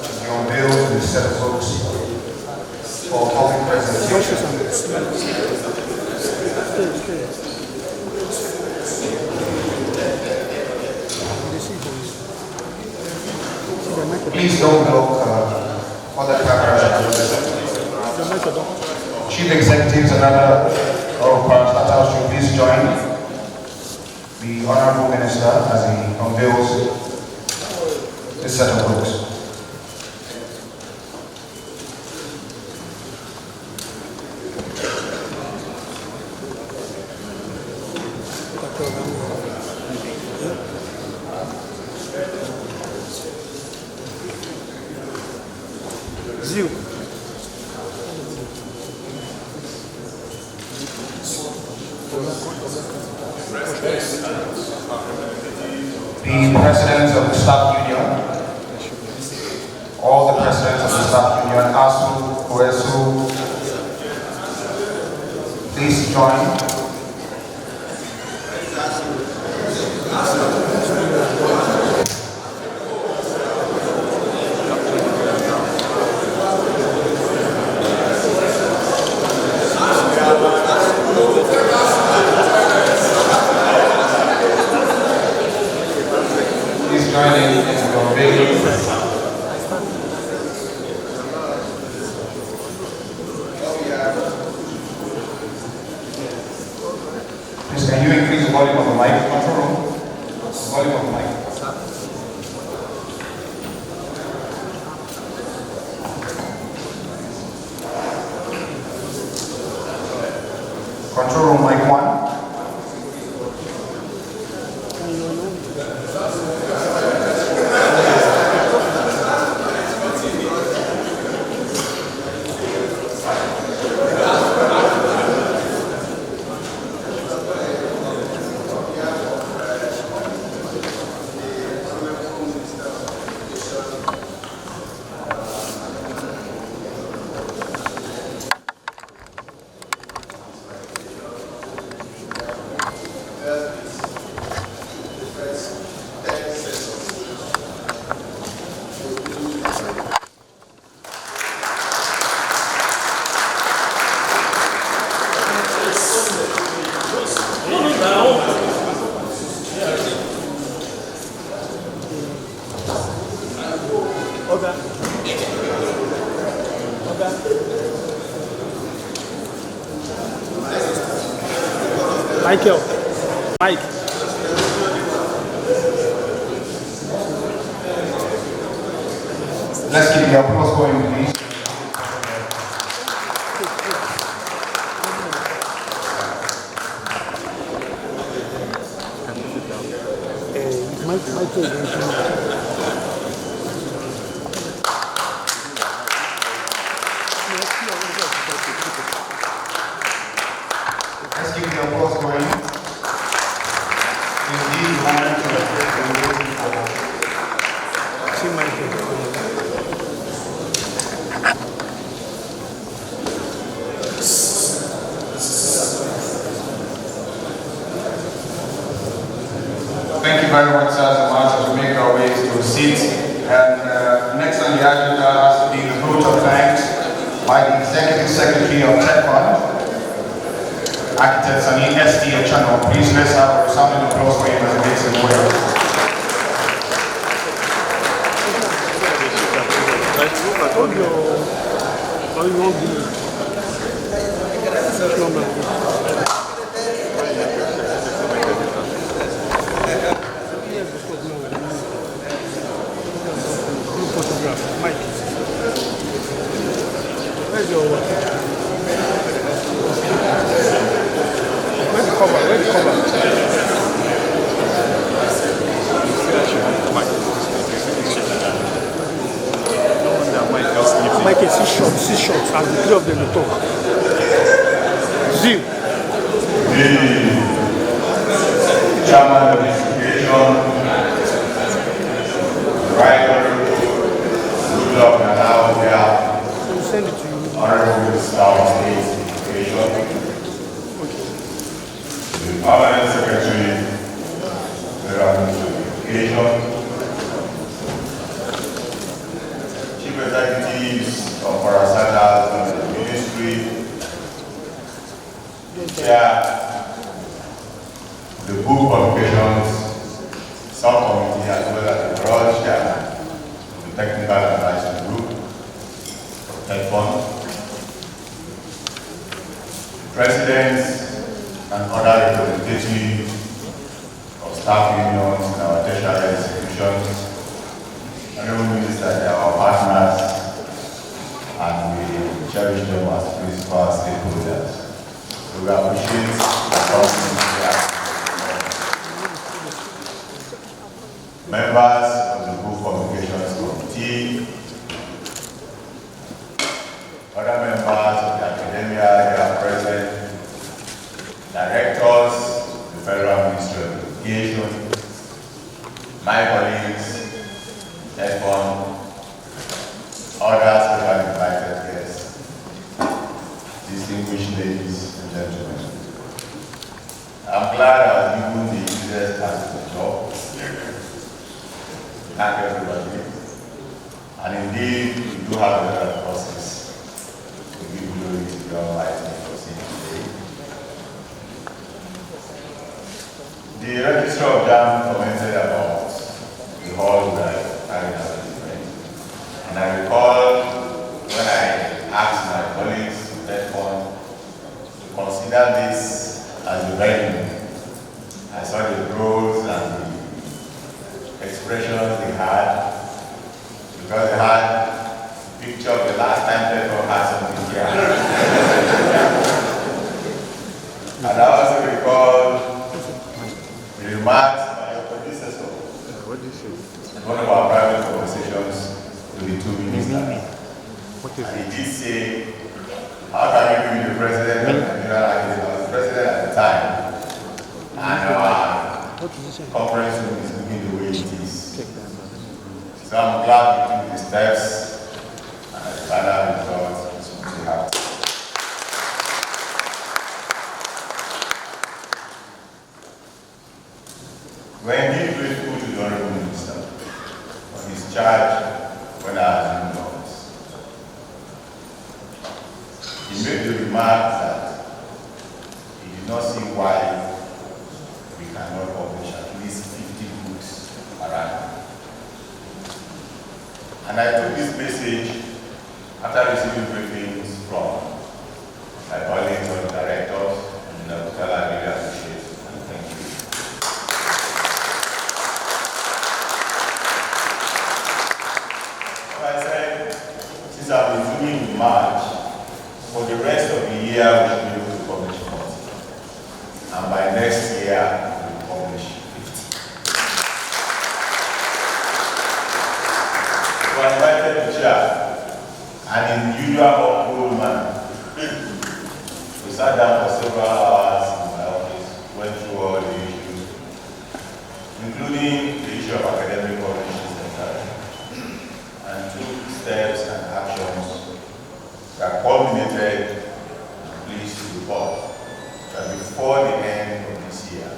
as he unveils the set of books for public presentation. Please don't block other cameras. Chief executives and other parastatals should please join the Honorable Minister as he unveils this set of books. The presidents of the staff union, all the presidents of the staff union, ASU, OSU, please join. Please, can you increase the volume of the mic? Control room. Volume of the mic. Control room mic 1. Michael. Mike. Let's keep the applause going, please. seat. And next on the agenda has to be the vote of thanks by the Executive Secretary of TETFund, Architect Sani S.T. Channel. Please let's have a resounding applause for him as he makes his way up. Where's the cover? Where's the cover? Mike is 6 shots, and the 3 of them will talk. Zim. The chairman of this occasion, right honorable, good luck and now we have Send it to you. honorable South State occasion, the permanent secretary, the occasion, chief executives of Parasatas and the ministry, chair, the book publications subcommittee as well as the broad chairman of the technical advisory group of TETFund, presidents and other representatives of staff unions in our tertiary institutions, honorable ministers, they are our partners, and we cherish them as principal stakeholders. So we appreciate the company here. Members of the Book Publications Committee, other members of the academia here present, directors, the Federal Ministry of Education, my colleagues, TETFund, other special invited guests, distinguished ladies and gentlemen. I'm glad I was given the easiest task of the job. Thank everybody. And indeed, we do have a lot of process to give glory to the Almighty for seeing today. The Register of JAM commented about the hall that carried out the event. And I recall when I asked my colleagues to TETFund to consider this as a venue, I saw the roads and the expressions they had, because they had a picture of the last time TETFund had something here. And I also recall the remarks by your predecessor in one of our private conversations with the 2 ministers. And he did say, how can you be the president of Nigeria? I was the president at the time. And our conference room is looking the way it is. So I'm glad we took the steps and the final result is what we have. We're indeed grateful to the Honorable Minister for his charge when I was in office. He made the remark that he did not see why we cannot publish at least 50 books around. And I took this message after receiving briefings from my colleagues and directors, and I really appreciate it. And thank you. So I said, since I've been doing in March, for the rest of the year we should be able to publish 40. And by next year, we'll publish 50. So I invited the chair, and in usual humble manner, we sat down for several hours in my office, went through all the issues, including the issue of academic publishing centers, and took steps and actions that culminated, I'm pleased to report, that before the end of this year,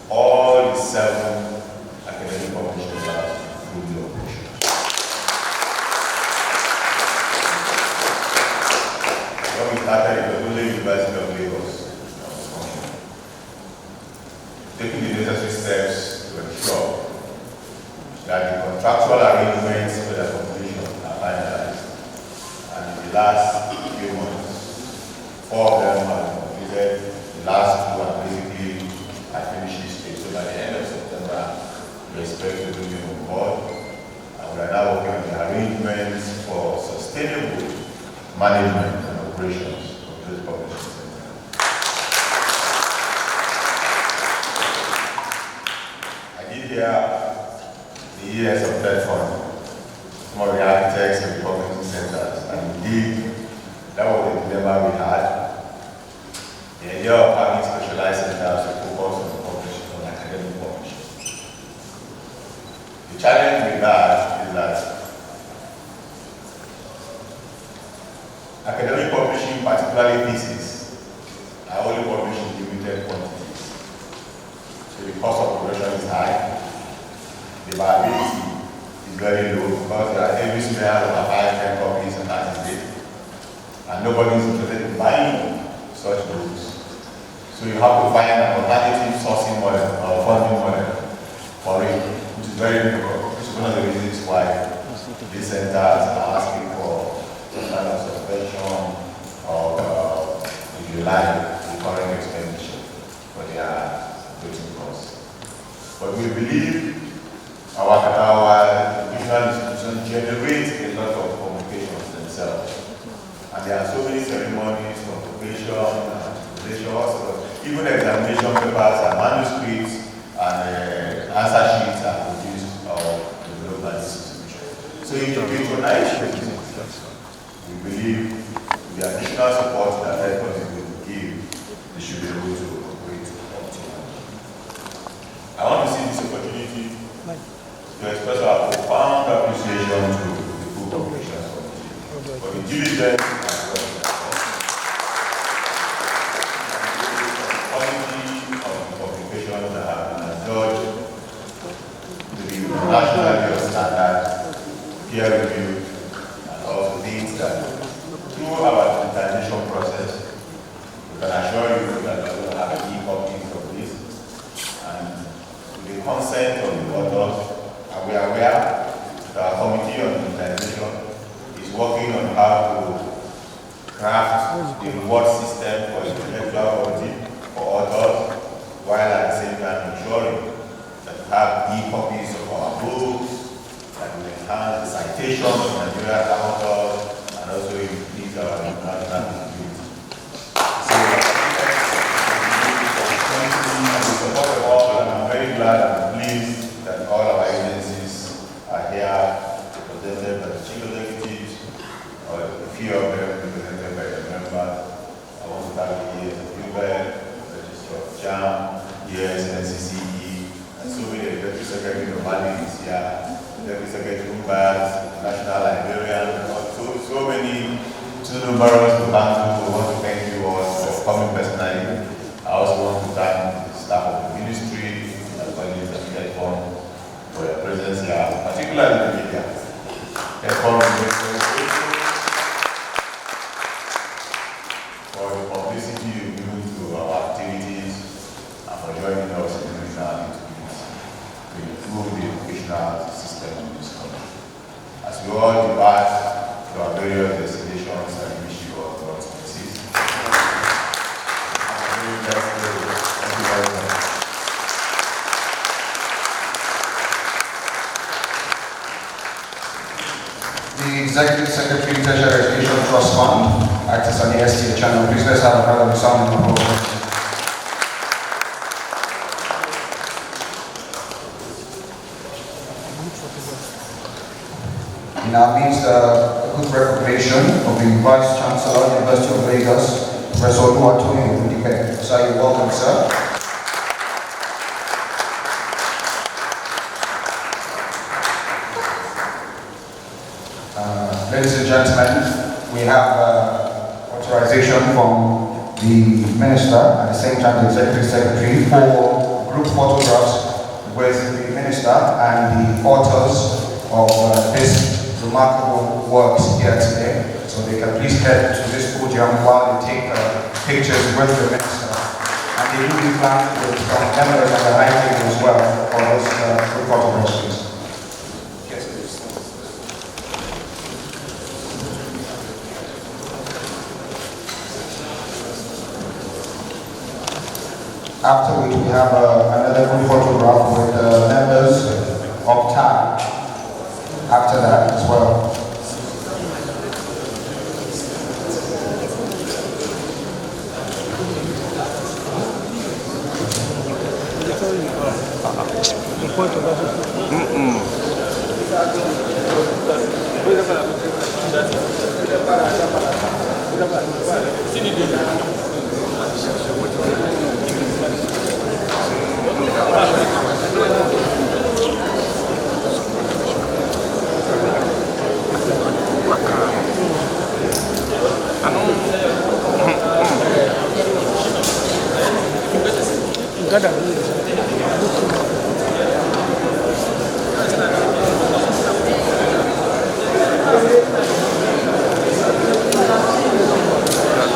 all the 7 academic publishing centers will be operations. When we started, it was only University of Lagos. Taking the necessary steps to ensure that the contractual arrangements for the completion are finalized. And in the last few months, 4 of them have been completed. The last 2 are basically at finishing stage. So by the end of September, we expect to bring them on board. And we are now working on the arrangements for sustainable management and operations of those publishing centers. Here, the years of TETFund, some of the architects of the publishing centers, and indeed, that was the dilemma we had. The idea of having specialized centers to focus on publishing, on academic publishing. The challenge with that is that academic publishing, particularly theses, are only published in limited quantities. So the cost of production is high. The viability is very low because every student has about 5-10 copies and that is it. And nobody is interested in buying such books. So you have to find an alternative sourcing model or funding model for it, which is very difficult. Which is one of the reasons why these centers are asking for some kind of subvention or, if you like, recurring expenditure for their waiting costs. But we believe our educational institutions generate a lot of communications themselves. And there are so many ceremonies, convocation, even examination papers and manuscripts and answer sheets are produced or developed by this institution. So in the patronage, we believe with the additional support that TETFund will give, they should be able to operate optimally. I want to see this opportunity to express our profound appreciation to the full Publications Committee for the diligence and quality of the publications that have been adjudged to be nationally of standard, peer reviewed, and also things that through our digitization process, we can assure you that we will have e-copies of this, and with the consent of the authors. We are aware that our committee on digitization is working on how to craft the reward system for intellectual property for authors, while at the same time ensuring that we have e-copies of our books, that will enhance the citation of Nigerian authors, and also increase our international visibility. So, with the support of all, I'm very glad and pleased that all our agencies are here represented by the chief executives, or a few of them represented by the members. I want to thank the Registrar of JAM, NCCE, and so many. The Deputy Secretary of Mali is here, the Deputy Secretary of National Librarian, so many, too numerous to handle. We want to thank you all for coming personally. I also want to thank the staff of the ministry, as well as the TETFund, for your presence here, particularly the media. TETFund is very grateful for the publicity you give to our activities and for joining us in the regional activities to improve the educational system in this country. As we all depart to our various destinations, I wish you all God's blessings. Thank you very much. The Executive Secretary, Treasurer Education Trust Fund, acts on the STA channel. Please let's have a round of sound of applause. It now means a good recognition of the Vice Chancellor, University of Lagos, Professor Oluwatoyin Odike. Sir, you're welcome, sir. Ladies and gentlemen, we have authorization from the Minister, at the same time the Executive Secretary, for group photographs with the Minister and the authors of this remarkable works here today. So they can please head to this podium while they take pictures with the minister. And they will be flanked with some members of the high table as well for those good photographs. After which we have another group photograph with members of TAG after that as well.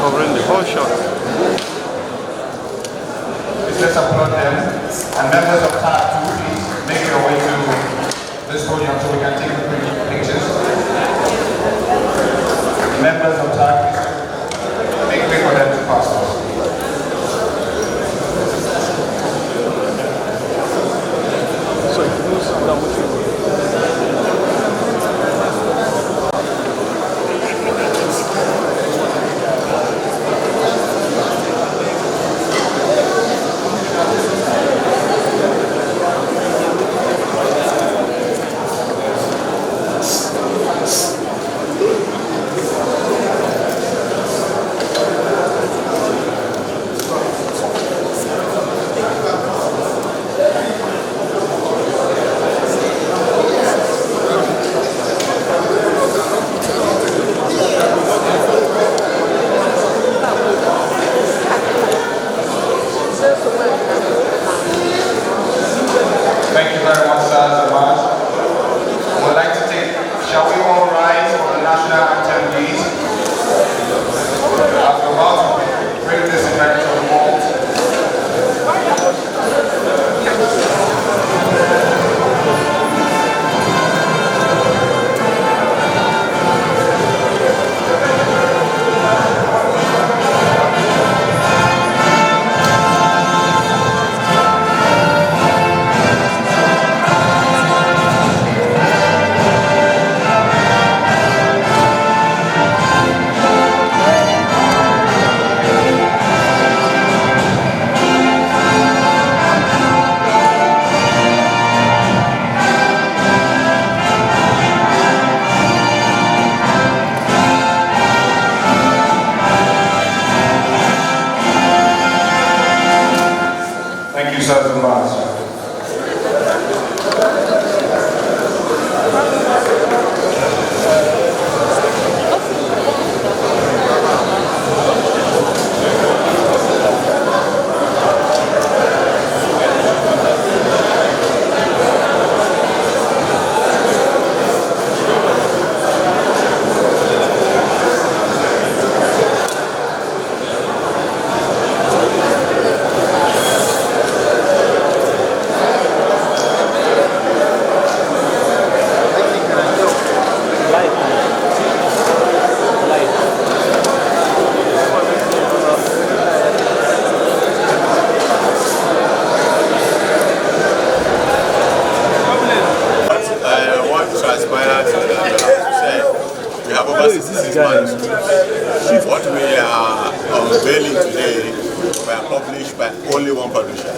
Covering the whole shot. Let's applaud them. And members of TAG too, please make your way to this podium so we can take the pictures. Members of TAG, please make way for them to pass us. Thank you very much, sirs and ma'ams. We'd like to take, shall we all rise for the national anthem, please? As we're about to bring this event to a halt. Thank you, sirs and ma'ams. We have over 66 manuscripts. What we are unveiling today were published by only one publisher,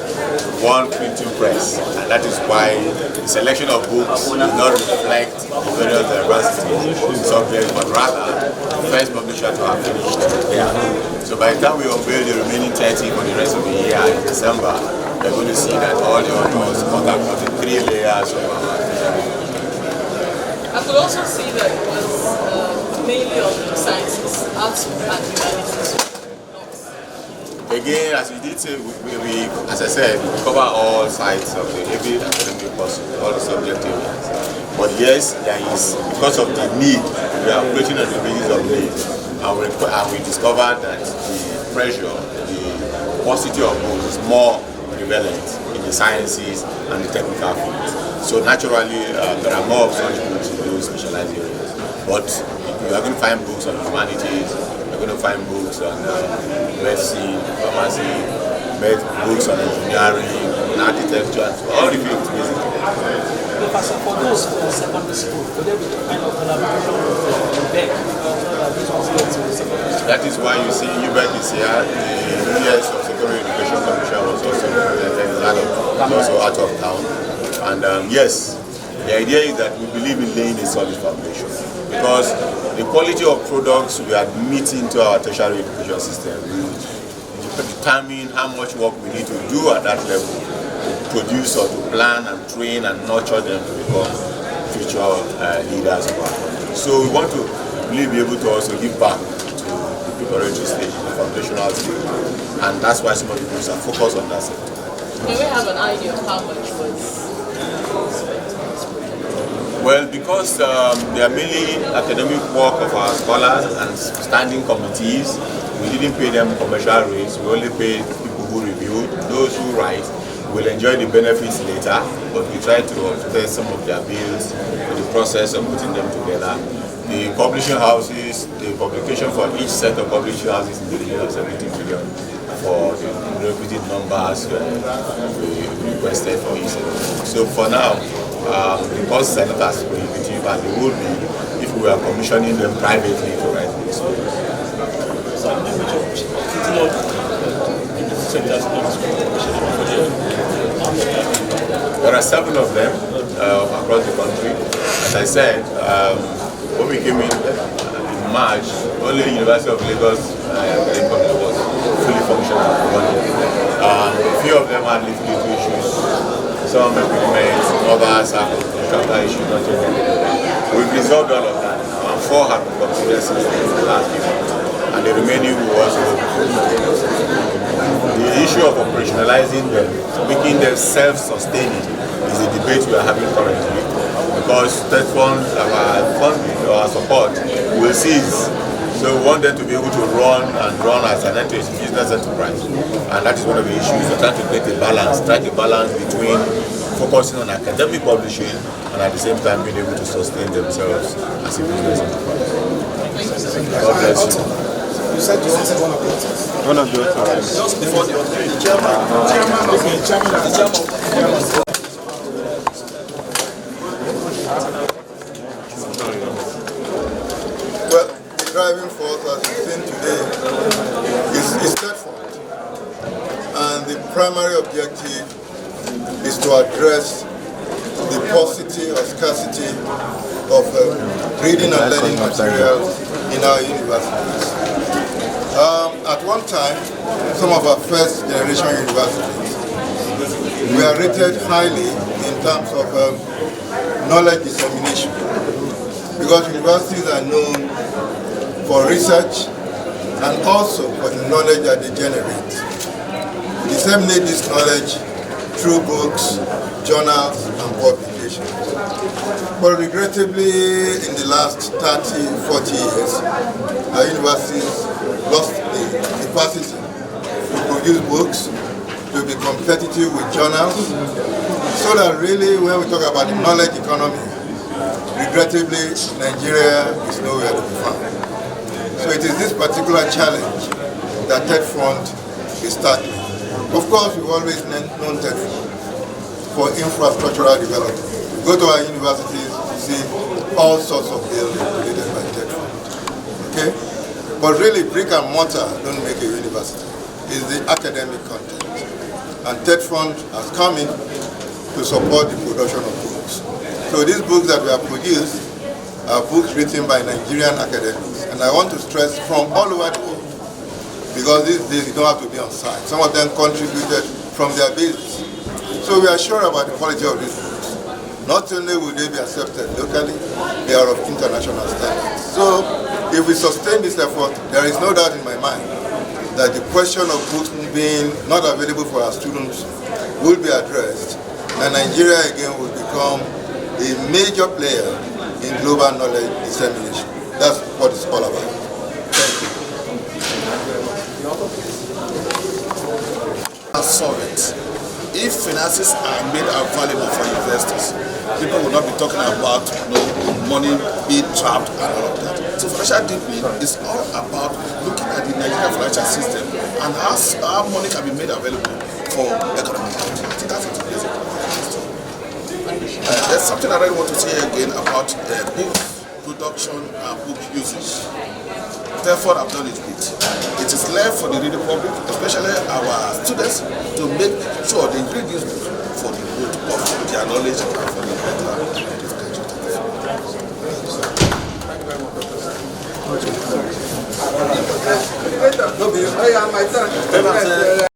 one printing press, and that is why the selection of books does not reflect the various diversity subjects, but rather the first publisher to have finished. So by the time we unveil the remaining 30 for the rest of the year in December, we're going to see that all the authors cut across the 3 layers of our I could also see that it was mainly on the sciences, arts and humanities. Again, as we did say, we as I said, we cover all sides of the every academic course, all the subject areas. But yes, there is, because of the need, we are operating on the basis of need, and we discovered that the pressure, the paucity of books is more prevalent in the sciences and the technical fields. So naturally, there are more of such books in those specialized areas. But you are going to find books on humanities, you're going to find books on medicine, pharmacy, books on engineering, on architecture, all the fields basically. Professor, for those for secondary school, could there be kind of collaboration with BEC That is why you see UBEC is here, the years of Secondary Education Commission was also represented, also out of town. And yes, the idea is that we believe in laying a solid foundation, because the quality of products we admit into our tertiary education system will determine how much work we need to do at that level to produce or to plan and train and nurture them to become future leaders of our country. So we want to really be able to also give back to the preparatory stage, the foundational stage, and that's why some of the groups are focused on that sector. Can we have an idea of how much was? Well, because they are mainly academic work of our scholars and standing committees, we didn't pay them commercial rates. We only paid people who reviewed. Those who write will enjoy the benefits later, but we try to test some of their bills in the process of putting them together. The publishing houses, the publication for each set of publishing houses in the region of 70 billion for the requisite numbers we requested for each set. So for now, the costs are not as prohibitive as they would be if we were commissioning them privately to write books. There are 7 of them across the country. As I said, when we came in March, only University of Lagos was fully functional. A few of them had little issues. Some equipment, others have contractor issues, not just. We've resolved all of that now, and 4 have been completed since the last few months, and the remaining will also the issue of operationalizing them, making them self-sustaining, is a debate we are having currently, because TETFund, our funding or our support will cease. So we want them to be able to run as an business enterprise, and that is one of the issues. We're trying to create a balance, strike a balance between focusing on academic publishing and at the same time being able to sustain themselves as a business enterprise. God bless you. You said you wanted one of the authors. One of the authors. Just before the chairman. Well, the driving force, as you've seen today, is TETFund. And the primary objective is to address the paucity or scarcity of reading and learning materials in our universities. At one time, some of our first generation universities were rated highly in terms of knowledge dissemination, because universities are known for research and also for the knowledge that they generate. Disseminate this knowledge through books, journals, and publications. But regrettably, in the last 30, 40 years, our universities lost the capacity to produce books, to be competitive with journals, so that really when we talk about the knowledge economy, regrettably, Nigeria is nowhere to be found. So it is this particular challenge that TETFund is tackling. Of course, we've always known TETFund for infrastructural development. We go to our universities to see all sorts of buildings created by TETFund. Okay? But really, brick and mortar don't make a university. It's the academic content. And TETFund has come in to support the production of books. So these books that we have produced are books written by Nigerian academics. And I want to stress from all over the world, because these days you don't have to be on site. Some of them contributed from their bases. So we are sure about the quality of these books. Not only will they be accepted locally, they are of international standards. So if we sustain this effort, there is no doubt in my mind that the question of books being not available for our students will be addressed, and Nigeria again will become a major player in global knowledge dissemination. That's what it's all about. Thank you. Solve it. If finances are made available for investors, people will not be talking about money being trapped and all of that. So financial deepening is all about looking at the Nigerian financial system and how money can be made available for economic activity. That's it. There's something I really want to say again about book production and book usage. Therefore, I've done it with. It is left for the reading public, especially our students, to make sure they read this book for the growth of their knowledge and for the better edification. Thank you very much.